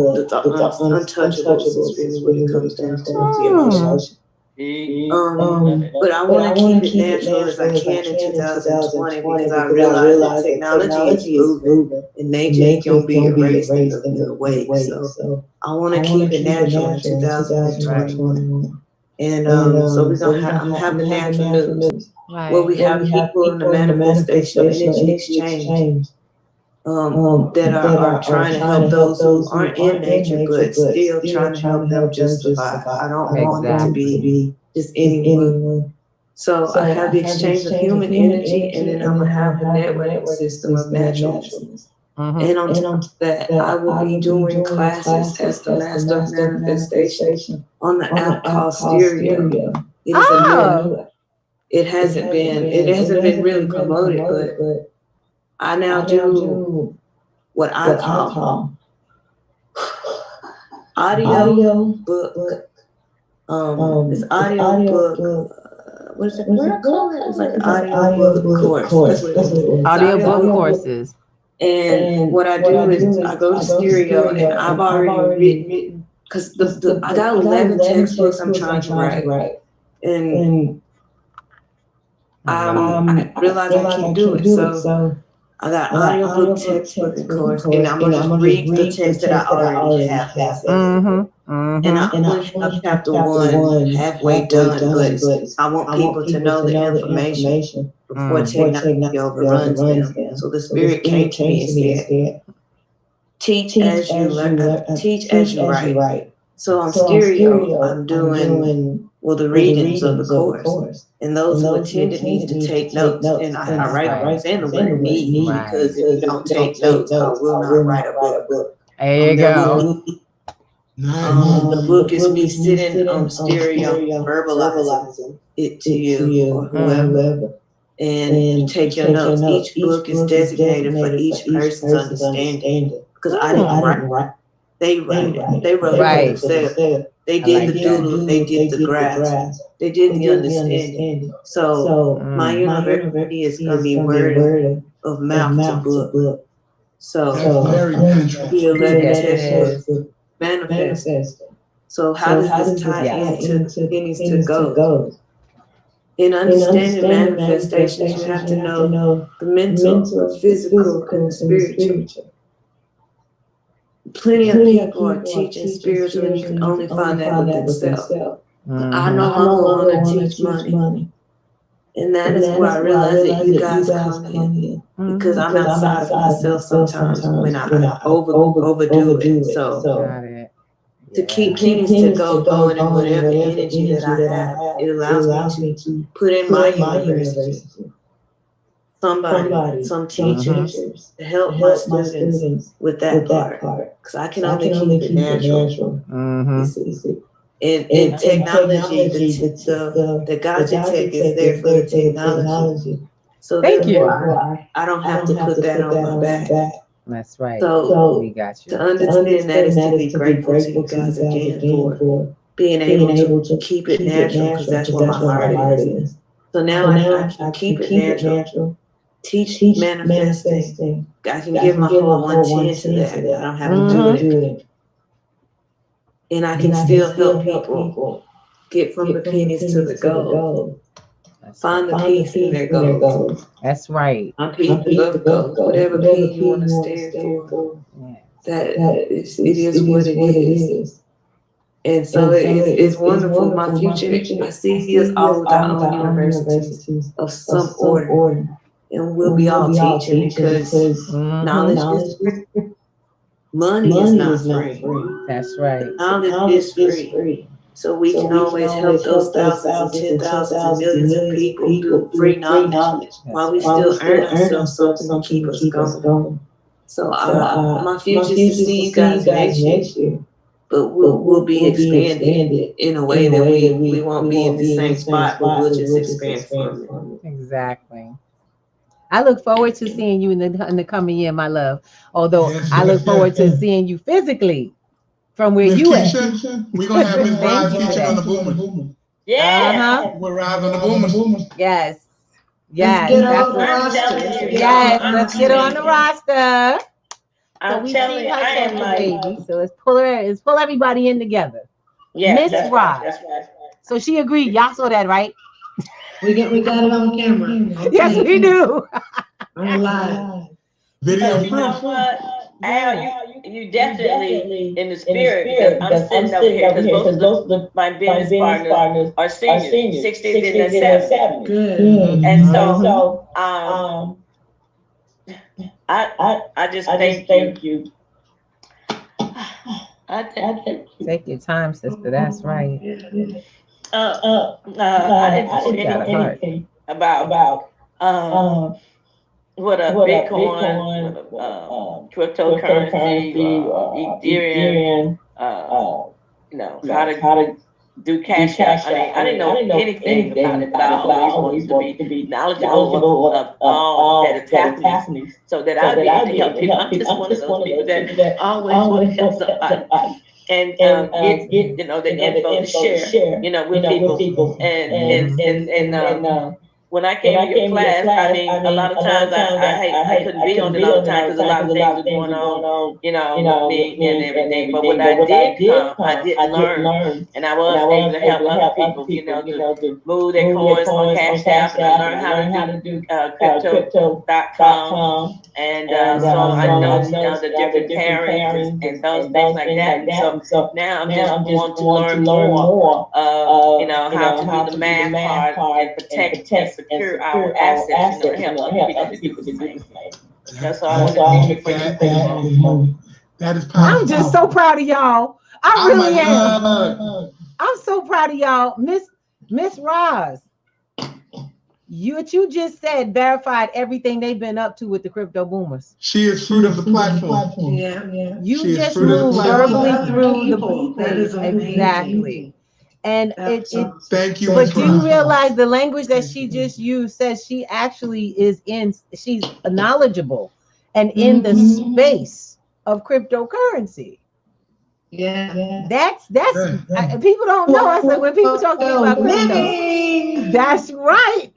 untouchables is really what it comes down to, the emotions. But I want to keep it natural as I can in 2020 because I realize that technology is moving and nature is going to be erased in the wake. So I want to keep it natural in 2021. And so I'm having natural news where we have people in the manifestation of energy exchange that are trying to help those who aren't in nature but still trying to help them just survive. I don't want it to be just anyone. So I have the exchange of human energy, and then I'm going to have the networking system of naturalness. And on top of that, I will be doing classes as the Master of Manifestation on the app called Stereo. It is a new, it hasn't been really promoted, but I now do what I call audio book. It's audio book. What is it? What I call it? It's like audio book course. Audio book courses. And what I do is I go to Stereo, and I've already written because I got 11 textbooks I'm trying to write, and I realize I can't do it. So I got audiobook, textbook, and course, and I'm gonna just read the text that I already have. And I only have chapter 1 halfway done, but I want people to know the information before technology overruns them. So the Spirit came to me and said, teach as you learn, teach as you write. So on Stereo, I'm doing the readings of the course. And those who attended need to take notes. And I write in the word need, because if you don't take notes, I will not write a book. There you go. The book is me sitting on Stereo, verbalizing it to you or whoever. And you take your notes. Each book is designated for each person's understanding. Because I didn't write. They wrote it themselves. They did the doodle, they did the grasp, they did the understanding. So my university is going to be word of mouth to book. So That's very penetrating. the 11 Yes, it tests is. manifest. So how does this tie into pennies to goals? In understanding manifestations, you have to know the mental, the physical, and the spiritual. Plenty of people are teaching spiritual, and you can only find that within self. I no longer want to teach money. And that is where I realized that you guys come in. Because I'm outside of myself sometimes when I overdo it. So Got it. to keep pennies to go going in whatever energy that I have, it allows me to put in my university somebody, some teachers to help my students with that part. Because I can only keep it natural. You see. In technology, the gadget tech is there for the technology. So therefore, I don't have to put that on my back. That's right. So We got you. to understand that is to be grateful to you guys again for being able to keep it natural, because that's what my heart is. So now I can keep it natural, teach manifesting. I can give my whole 110 to that. I don't have to do it. And I can still help people get from the pennies to the gold. Find the peace in their goals. That's right. I'm peace above goals. Whatever P you want to stand for. That it is what it is. And so it's wonderful. My future, I see us all with our own universities of some order. And we'll be all teaching because knowledge is free. Money is not free. That's right. Knowledge is free. So we can always help those thousands and 10,000s and millions of people through free knowledge while we still earn ourselves something to keep us going. So my future is to see you guys next year. But we'll be expanded in a way that we won't be in the same spot, but we'll just expand from it. Exactly. I look forward to seeing you in the coming year, my love. Although Yes, I look yes, forward yes. to seeing you physically from where Miss you at. Keisha, we're gonna have Miss Thank Roz you for featuring on the that. Boomers. Yeah. We're Roz on the Boomers. Yes. Let's Yes. get That's on the what, I'm roster. telling Let's you, get y'all. yes. on the Let's get on the roster. So I'm we telling see you, her I am social like, baby. So let's pull everybody in together. yeah, Miss that's Roz. right. That's right. So she agreed. Y'all saw that, right? We got it on camera. Yes, we do. On live. Video Because you know proof. what? Al, you definitely in the spirit, because I'm sitting over here because most of my business partners are seniors, 60s and 70s. Good. And so I just thank you. I thank you. Take your time, sister. That's right. I didn't say anything about what a Bitcoin, cryptocurrency, Ethereum, how to do cash out. I didn't know anything about it, but I always wanted to be knowledgeable of all that is happening, so that I'll be able to help people. I'm just one of those people that always want to help somebody and get the info to share with people. And when I came to your class, I mean, a lot of times I couldn't be on it all the time because a lot of things were going on, with me and everything. But when I did come, I did learn, and I was able to help other people, to move their coins on Cash App, and I learned how to do crypto.com, and so I know the different pairings and those things like that. And so now I'm just want to learn more of how to do the math part and protect and secure our assets, and help other people to do the same. That's all I want to thank you for. That is powerful. I'm just so proud of y'all. I Oh really my am. God. I'm so proud of y'all. Miss Roz, what you just said verified everything they've been up to with the crypto boomers. She is fruit of the platform. Yeah. You just moved verbally through the That is amazing. exactly. And Thank you, but Miss do you Roz. realize the language that she just used says she actually she's knowledgeable and in the space of cryptocurrency. Yeah. That's people don't know. I said when people talk to me about crypto, Living. that's right.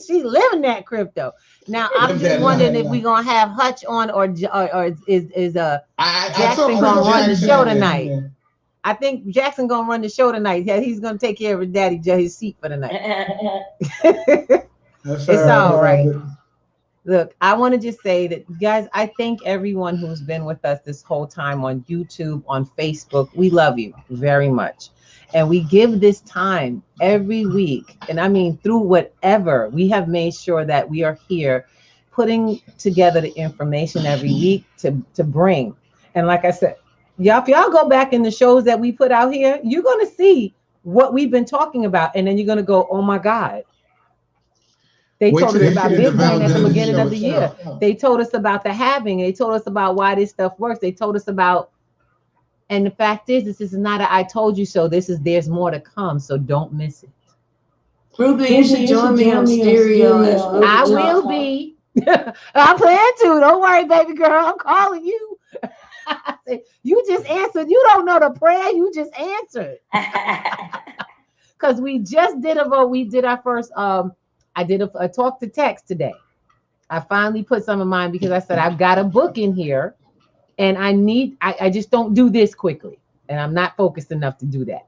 She living that crypto. Now I'm just wondering if we're gonna have Hutch on or is Jackson gonna run the show tonight. I think Jackson gonna run the show tonight. Yeah, he's gonna take care of his daddy, his seat for the night. It's all right. Look, I want to just say that, guys, I thank everyone who's been with us this whole time on YouTube, on Facebook. We love you very much. And we give this time every week. And I mean, through whatever, we have made sure that we are here putting together the information every week to bring. And like I said, y'all, if y'all go back in the shows that we put out here, you're going to see what we've been talking about. And then you're going to go, oh my God. They told us about Bitcoin at the beginning of the year. They told us about the halving. They told us about why this stuff works. They told us about, and the fact is, this is not a I told you so. There's more to come. So don't miss it. Ruby, you should join me on stereo as Ruby. I will be. I plan to. Don't worry, baby girl. I'm calling you. You just answered. You don't know the prayer. You just answered. Because we just did a vote. We did our first I did a talk to text today. I finally put some of mine because I said, I've got a book in here and I just don't do this quickly. And I'm not focused enough to do that.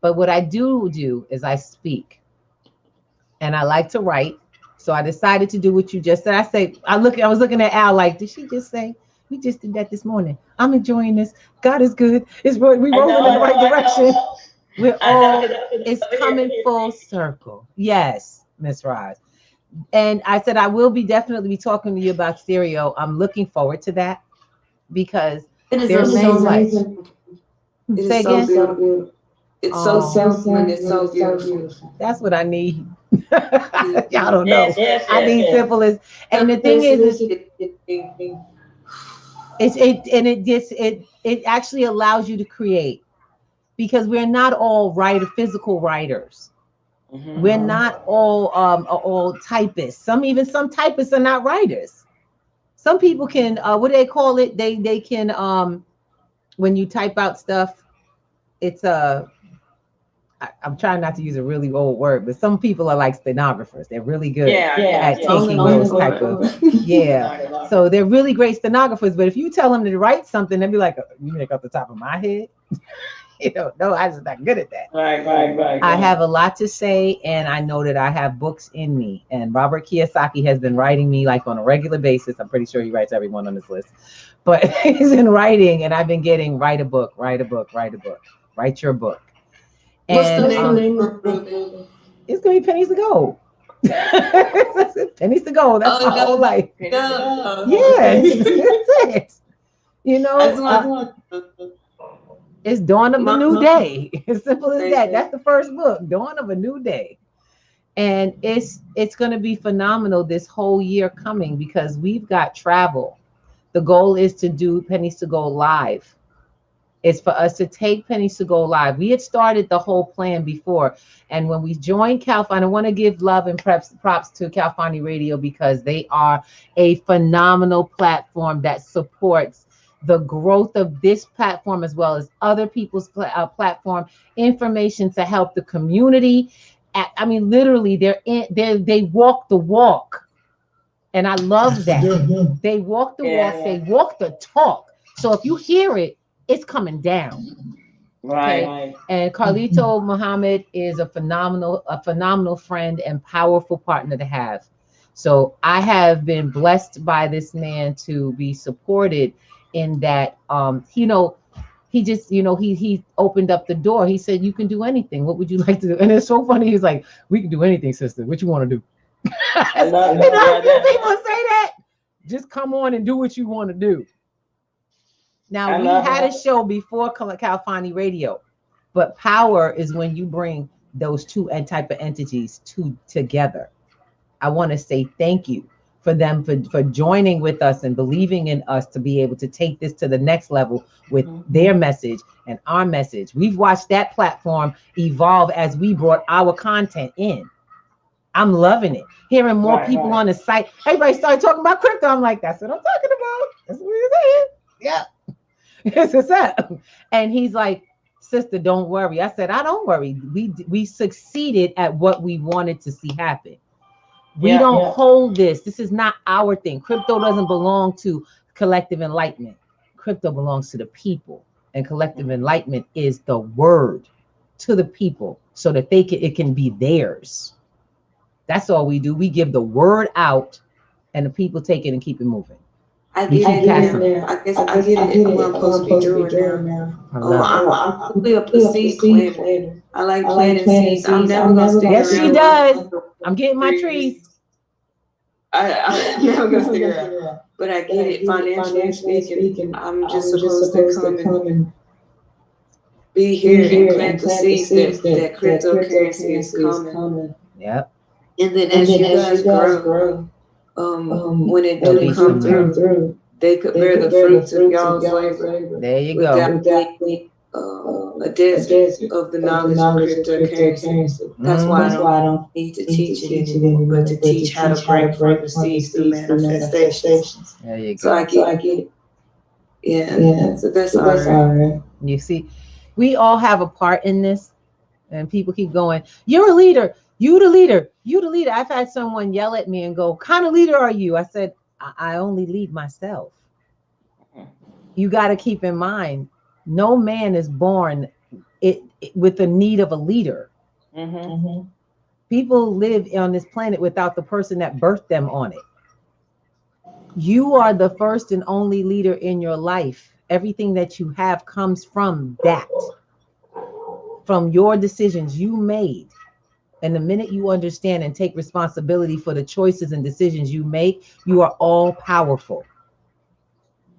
But what I do is I speak and I like to write. So I decided to do what you just said. I was looking at Al like, did she just say, we just did that this morning. I'm enjoying this. God is good. We rolling in the right direction. It's coming full circle. Yes. Miss Roz. And I said, I will definitely be talking to you about stereo. I'm looking forward to that because there's so much. It is so beautiful. It's so simple and it's so beautiful. That's what I need. Y'all don't know. I need simple as, and the thing is it actually allows you to create because we're not all physical writers. We're not all typists. Some typists are not writers. Some people can what do they call it? They can when you type out stuff, it's I'm trying not to use a really old word, but some people are like stenographers. They're really good at taking those type of So they're really great stenographers. But if you tell them to write something, they'll be like, you make off the top of my head. No, I'm just not good at that. Right. I have a lot to say, and I know that I have books in me. And Robert Kiyosaki has been writing me like on a regular basis. I'm pretty sure he writes everyone on this list. But he's been writing, and I've been getting write a book, write your book. And what's the name of the book? It's going to be Pennies to Gold. Pennies to Gold. That's my whole life. Yes, that's it. It's Dawn of a New Day. As simple as that. That's the first book, Dawn of a New Day. And it's going to be phenomenal this whole year coming because we've got travel. The goal is to do Pennies to Go live. It's for us to take Pennies to Go live. We had started the whole plan before. And when we joined CalFani, I want to give love and props to CalFani Radio because they are a phenomenal platform that supports the growth of this platform as well as other people's platform information to help the community. I mean, literally, they walk the walk, and I love that. They walk the walk. They walk the talk. So if you hear it, it's coming down. Right. Okay? And Carlito Muhammad is a phenomenal friend and powerful partner to have. So I have been blessed by this man to be supported in that he just he opened up the door. He said, you can do anything. What would you like to do? And it's so funny. He's like, we can do anything, sister. What you want to do? I love people say that. Just come on and do what you want to do. Now, we had a show before CalFani Radio, but power is when you bring those two type of entities together. I want to say thank you for them for joining with us and believing in us to be able to take this to the next level with their message and our message. We've watched that platform evolve as we brought our content in. I'm loving it. Hearing more people on the site. Everybody started talking about crypto. I'm like, that's what I'm talking about. That's what we're saying. Yeah. It's a setup. And he's like, sister, don't worry. I said, I don't worry. We succeeded at what we wanted to see happen. We don't hold this. This is not our thing. Crypto doesn't belong to collective enlightenment. Crypto belongs to the people. And collective enlightenment is the word to the people so that it can be theirs. That's all we do. We give the word out and the people take it and keep it moving. I get it now. I guess I get it what I'm supposed to be doing now. I'm really up the seed planter. I like planting seeds. I'm never gonna stick around. Yes, she does. I'm getting my trees. I'm never gonna stick around. But I get it. Financially speaking, I'm just supposed to come and be here and plant the seeds that cryptocurrency is coming. Yep. And then as you guys grow, when it do come through, they could bear the fruits of y'all's labor. There you go. A desert of the knowledge of cryptocurrency. That's why I don't need to teach it anymore, but to teach how to break from the seeds through manifestations. There you go. So I get it. Yeah. So that's all right. You see, we all have a part in this, and people keep going, you're a leader. You the leader. You the leader. I've had someone yell at me and go, kind of leader are you? I said, I only lead myself. You got to keep in mind, no man is born with the need of a leader. People live on this planet without the person that birthed them on it. You are the first and only leader in your life. Everything that you have comes from that, from your decisions you made. And the minute you understand and take responsibility for the choices and decisions you make, you are all powerful.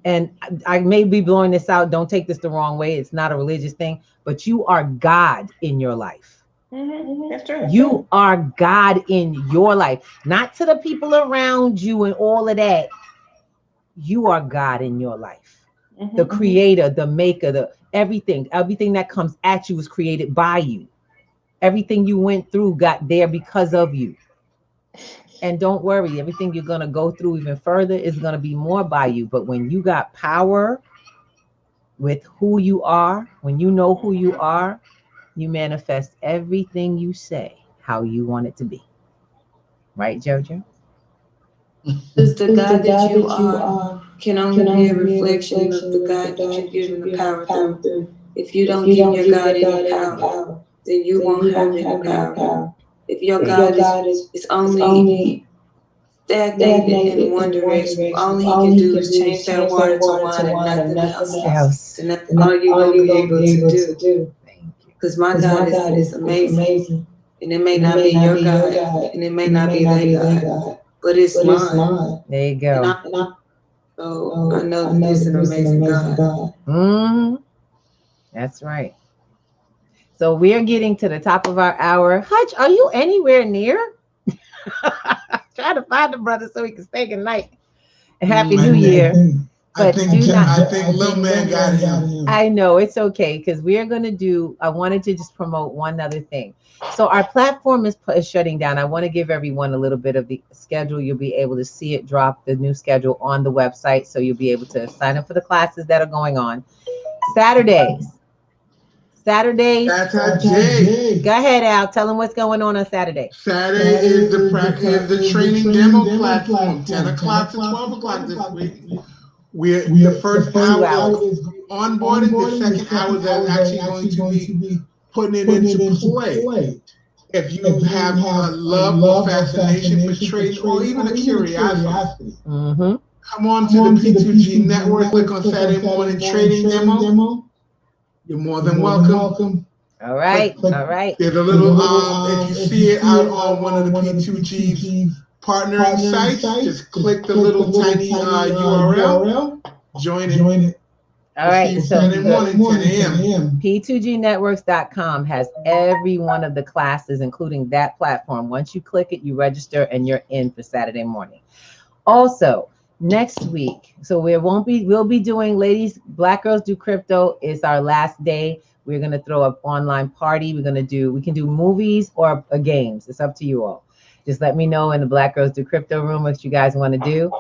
And I may be blowing this out. Don't take this the wrong way. It's not a religious thing, but you are God in your life. That's true. You are God in your life, not to the people around you and all of that. You are God in your life. The creator, the maker, the everything that comes at you was created by you. Everything you went through got there because of you. And don't worry, everything you're going to go through even further is going to be more by you. But when you got power with who you are, when you know who you are, you manifest everything you say, how you want it to be. Right, JoJo? Because the God that you are can only be a reflection of the God that you're given the power through. If you don't give your God any power, then you won't have any power. If your God is only stagnated in one direction, all he can do is change that water to wine and nothing else. And that's all you're going to be able to do. Because my God is amazing. And it may not be your God, and it may not be their God, but it's mine. There you go. So I know that he's an amazing God. That's right. So we're getting to the top of our hour. Hutch, are you anywhere near? Try to find the brother so he can stay good night. And Happy New Year. I think Lil Man got him. I know, it's okay, because we're going to do, I wanted to just promote one other thing. So our platform is shutting down. I want to give everyone a little bit of the schedule. You'll be able to see it drop, the new schedule on the website. So you'll be able to sign up for the classes that are going on. Saturdays. That's our Jay. Go ahead, Al. Tell them what's going on Saturday. Saturday is the training demo platform, 10 o'clock to 12 o'clock this week. We're the first hour is onboarding, the second hour is actually going to be putting it into play. If you have a love or fascination for trading or even a curiosity, come on to the P2G network, click on Saturday morning trading demo. You're more than welcome. All right. There's a little, if you see it out on one of the P2G's partnering sites, just click the little tiny URL, join it. All right. So Saturday morning, 10 a.m. P2GNetworks.com has every one of the classes, including that platform. Once you click it, you register and you're in for Saturday morning. Also, next week, so we'll be doing, ladies, Black Girls Do Crypto is our last day. We're going to throw an online party. We can do movies or games. It's up to you all. Just let me know in the Black Girls Do Crypto room what you guys want to do.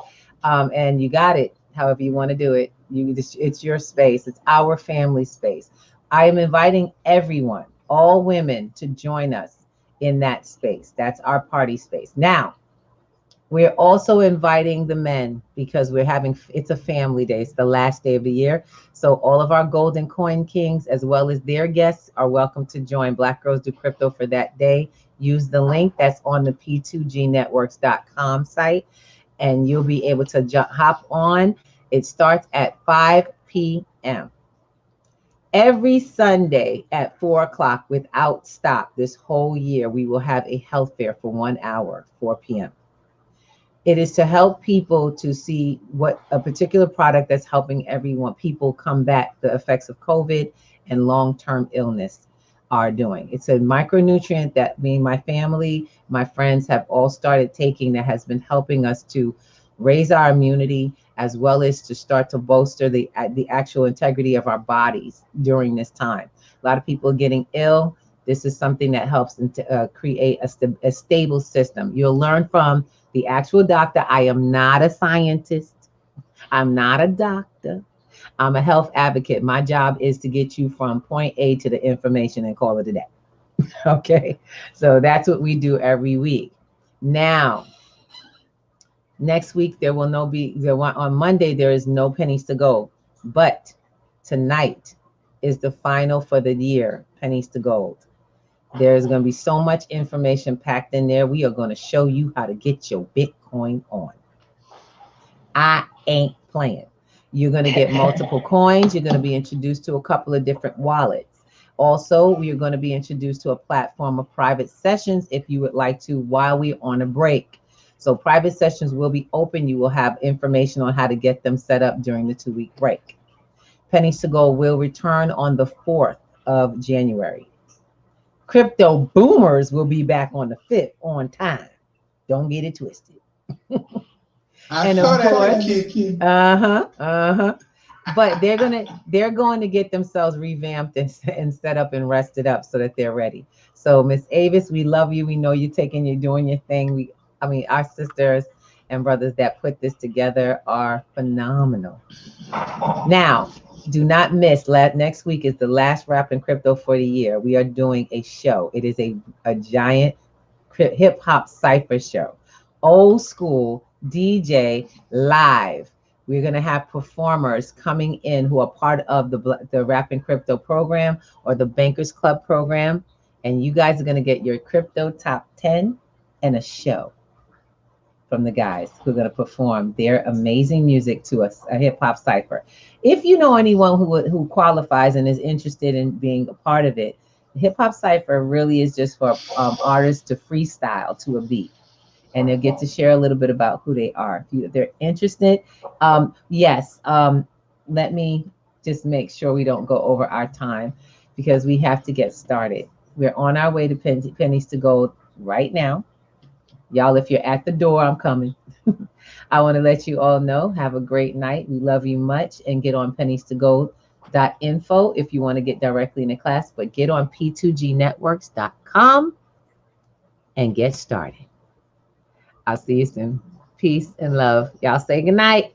And you got it, however you want to do it. It's your space. It's our family space. I am inviting everyone, all women, to join us in that space. That's our party space. Now, we're also inviting the men because it's a family day. It's the last day of the year. So all of our Golden Coin Kings, as well as their guests, are welcome to join Black Girls Do Crypto for that day. Use the link that's on the p2gnetworks.com site, and you'll be able to hop on. It starts at 5 p.m. Every Sunday at 4 o'clock without stop this whole year, we will have a health fair for 1 hour, 4 p.m. It is to help people to see what a particular product that's helping people combat the effects of COVID and long-term illness are doing. It's a micronutrient that my family, my friends have all started taking that has been helping us to raise our immunity as well as to start to bolster the actual integrity of our bodies during this time. A lot of people are getting ill. This is something that helps create a stable system. You'll learn from the actual doctor. I am not a scientist. I'm not a doctor. I'm a health advocate. My job is to get you from point A to the information and call it a day. Okay. So that's what we do every week. Now, next week, on Monday, there is no pennies to gold. But tonight is the final for the year, pennies to gold. There's going to be so much information packed in there. We are going to show you how to get your Bitcoin on. I ain't playing. You're going to get multiple coins. You're going to be introduced to a couple of different wallets. Also, we are going to be introduced to a platform of private sessions if you would like to while we're on a break. So private sessions will be open. You will have information on how to get them set up during the 2-week break. Pennies to Gold will return on the 4th of January. Crypto boomers will be back on the 5th on time. Don't get it twisted. I saw that, Kiki. But they're going to get themselves revamped and set up and rested up so that they're ready. So Miss Avis, we love you. We know you're doing your thing. Our sisters and brothers that put this together are phenomenal. Now, do not miss, next week is the last Rapping Crypto for the year. We are doing a show. It is a giant hip hop cypher show. Old school DJ live. We're going to have performers coming in who are part of the Rapping Crypto program or the Bankers Club program. And you guys are going to get your crypto top 10 and a show from the guys who are going to perform their amazing music to us, a hip hop cypher. If you know anyone who qualifies and is interested in being a part of it, the hip hop cypher really is just for artists to freestyle to a beat, and they'll get to share a little bit about who they are. If they're interested, let me just make sure we don't go over our time because we have to get started. We're on our way to pennies to gold right now. Y'all, if you're at the door, I'm coming. I want to let you all know, have a great night. We love you much, and get on pennies2gold.info if you want to get directly into class, but get on p2gnetworks.com and get started. I'll see you soon. Peace and love. Y'all say good night.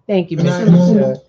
Thank you, Mr.